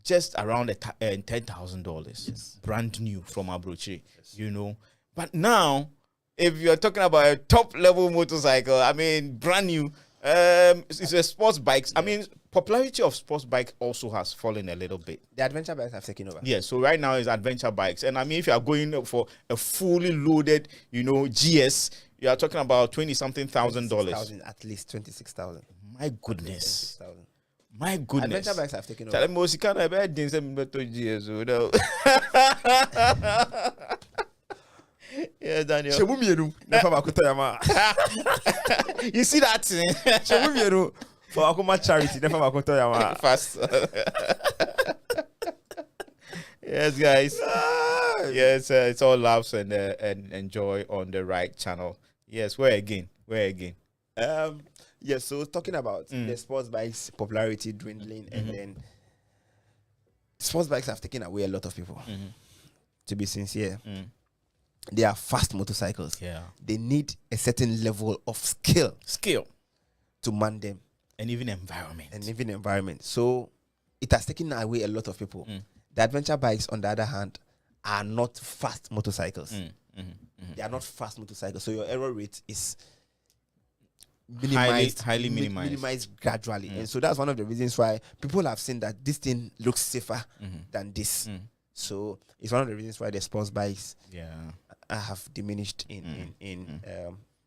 just around $10,000, brand new from Abroche, you know. But now, if you're talking about a top level motorcycle, I mean, brand new, it's a sports bikes. I mean, popularity of sports bike also has fallen a little bit. The adventure bikes have taken over. Yeah, so right now it's adventure bikes. And I mean, if you are going for a fully loaded, you know, GS, you are talking about $20,000. At least 26,000. My goodness. My goodness. Adventure bikes have taken over. Yeah, Daniel. You see that thing? For Akuma charity, never Fast. Yes, guys. Yes, it's all laughs and enjoy on the Ryde channel. Yes, where again? Yes, so talking about the sports bikes popularity dwindling, and then sports bikes have taken away a lot of people. To be sincere. They are fast motorcycles. Yeah. They need a certain level of skill to man them. And even environment. So it has taken away a lot of people. The adventure bikes, on the other hand, are not fast motorcycles. They are not fast motorcycles. So your error rate is minimized, highly minimized gradually. And so that's one of the reasons why people have seen that this thing looks safer than this. So it's one of the reasons why the sports bikes have diminished in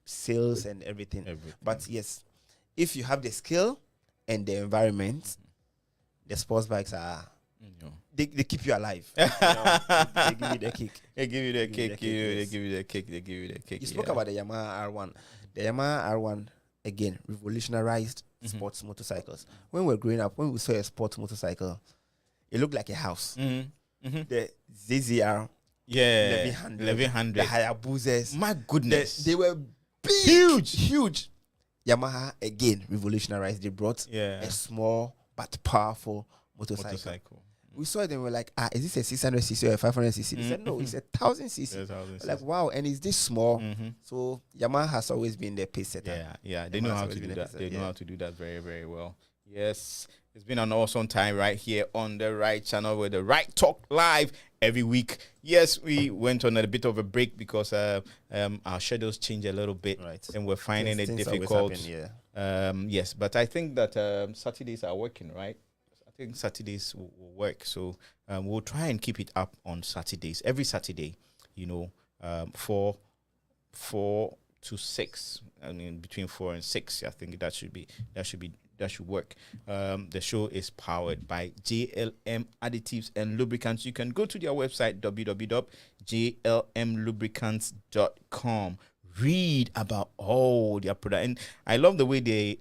sales and everything. But yes, if you have the skill and the environment, the sports bikes are they keep you alive. You know, they give you the kick. They give you the kick. You spoke about the Yamaha R1. The Yamaha R1 again revolutionized sports motorcycles. When we were growing up, when we saw a sports motorcycle, it looked like a house. The ZZR, 1100, the Hayabusas. My goodness, they were big, huge. Yamaha again revolutionized. They brought a small but powerful motorcycle. We saw it and we were like, is this a 600cc or a 500cc? They said, no, it's a 1000cc. Like, wow, and is this small? So Yamaha has always been the pace setter. Yeah, they know how to do that. They know how to do that very, very well. Yes, it's been an awesome time right here on the Ryde channel with the Ryde Talk Live every week. Yes, we went on a bit of a break because our schedules changed a little bit, and we're finding it difficult. Yes, but I think that Saturdays are working, right? I think Saturdays will work, so we'll try and keep it up on Saturdays, every Saturday, you know, 4 4 to 6. I mean, between 4 and 6. I think that should work. The show is powered by JLM Additives and Lubricants. You can go to their website, www.jlmlubricants.com. Read about all their products, and I love the way they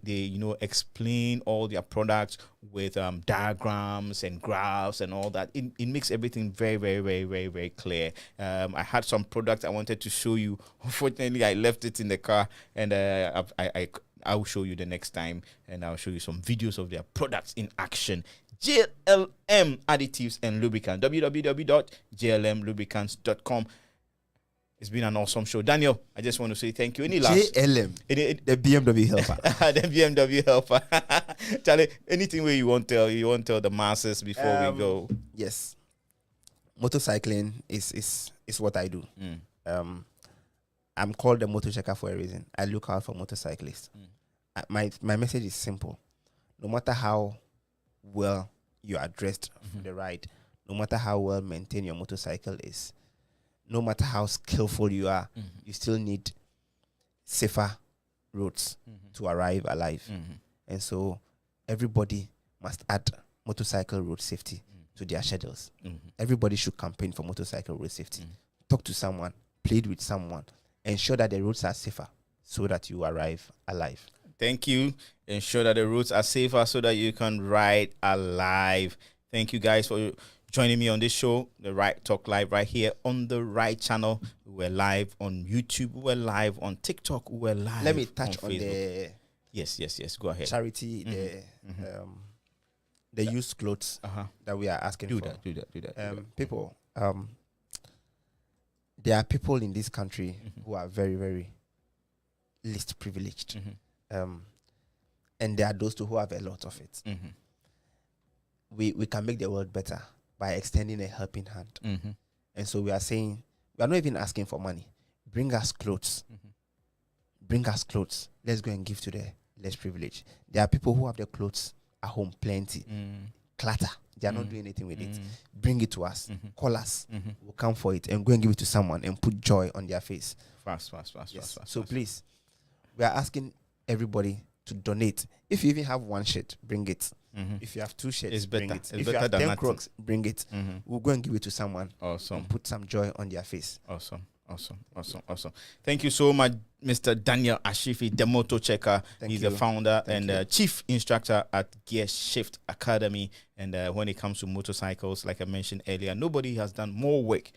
explain all their products with diagrams and graphs and all that. It makes everything very, very, very, very, very clear. I had some products I wanted to show you. Unfortunately, I left it in the car, and I'll show you the next time, and I'll show you some videos of their products in action. JLM Additives and Lubricants, www.jlmlubricants.com. It's been an awesome show. Daniel, I just want to say thank you. Any last? JLM, the BMW helper. The BMW helper. Charlie, anything where you want to tell the masses before we go? Yes. Motorcycling is what I do. I'm called the motor checker for a reason. I look out for motorcyclists. My message is simple. No matter how well you are dressed for the ride, no matter how well maintained your motorcycle is, no matter how skillful you are, you still need safer roads to arrive alive. And so everybody must add motorcycle road safety to their schedules. Everybody should campaign for motorcycle road safety. Talk to someone, plead with someone, ensure that the roads are safer so that you arrive alive. Thank you. Ensure that the roads are safer so that you can ride alive. Thank you guys for joining me on this show, the Ryde Talk Live, right here on the Ryde channel. We're live on YouTube. We're live on TikTok. We're live. Let me touch on the yes. Go ahead. Charity, the used clothes that we are asking for. Do that. People, there are people in this country who are very, very least privileged, and there are those who have a lot of it. We can make the world better by extending a helping hand. And so we are saying, we are not even asking for money. Bring us clothes. Bring us clothes. Let's go and give to the less privileged. There are people who have their clothes at home plenty. Clutter. They are not doing anything with it. Bring it to us. Call us. We'll come for it and go and give it to someone and put joy on their face. Fast. So please, we are asking everybody to donate. If you even have one shirt, bring it. If you have two shirts, bring it. If you have 10 Crocs, bring it. We'll go and give it to someone. Awesome. And put some joy on their face. Awesome. Thank you so much, Mr. Daniel Ashifi, the motor checker. He's the founder and chief instructor at Gear Shift Academy. And when it comes to motorcycles, like I mentioned earlier, nobody has done more work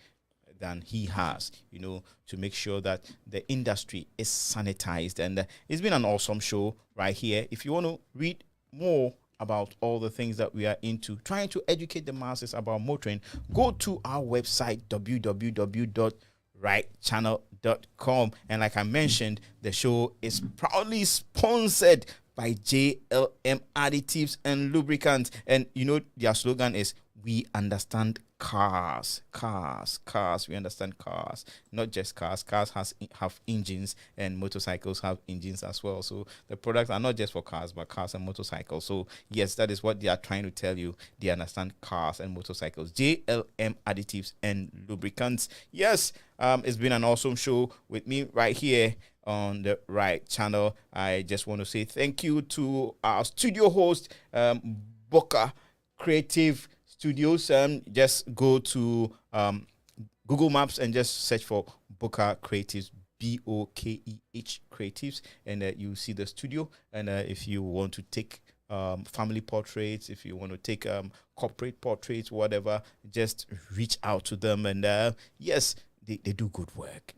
than he has, to make sure that the industry is sanitized. And it's been an awesome show right here. If you want to read more about all the things that we are into, trying to educate the masses about motoring, go to our website, www.ridechannel.com. And like I mentioned, the show is proudly sponsored by JLM Additives and Lubricants. And their slogan is, we understand cars. We understand cars, not just cars. Cars have engines, and motorcycles have engines as well. So the products are not just for cars, but cars and motorcycles. So yes, that is what they are trying to tell you. They understand cars and motorcycles. JLM Additives and Lubricants. Yes, it's been an awesome show with me right here on the Ryde channel. I just want to say thank you to our studio host, Boca Creative Studios. Just go to Google Maps and just search for Boca Creatives, BOKEH Creatives, and you see the studio. And if you want to take family portraits, if you want to take corporate portraits, whatever, just reach out to them. And yes, they do good work.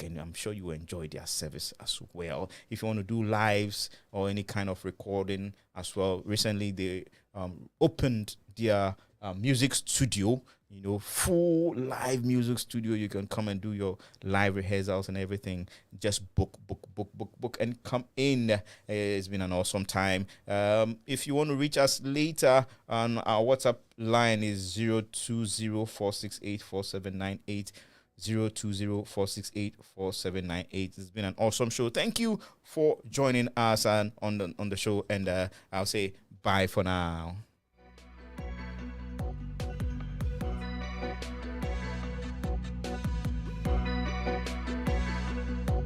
And I'm sure you enjoy their service as well. If you want to do lives or any kind of recording as well, recently they opened their music studio, full live music studio. You can come and do your live rehearsals and everything. Just book and come in. It's been an awesome time. If you want to reach us later, on our WhatsApp line is 020-468-4798. 020-468-4798. It's been an awesome show. Thank you for joining us on the show, and I'll say bye for now.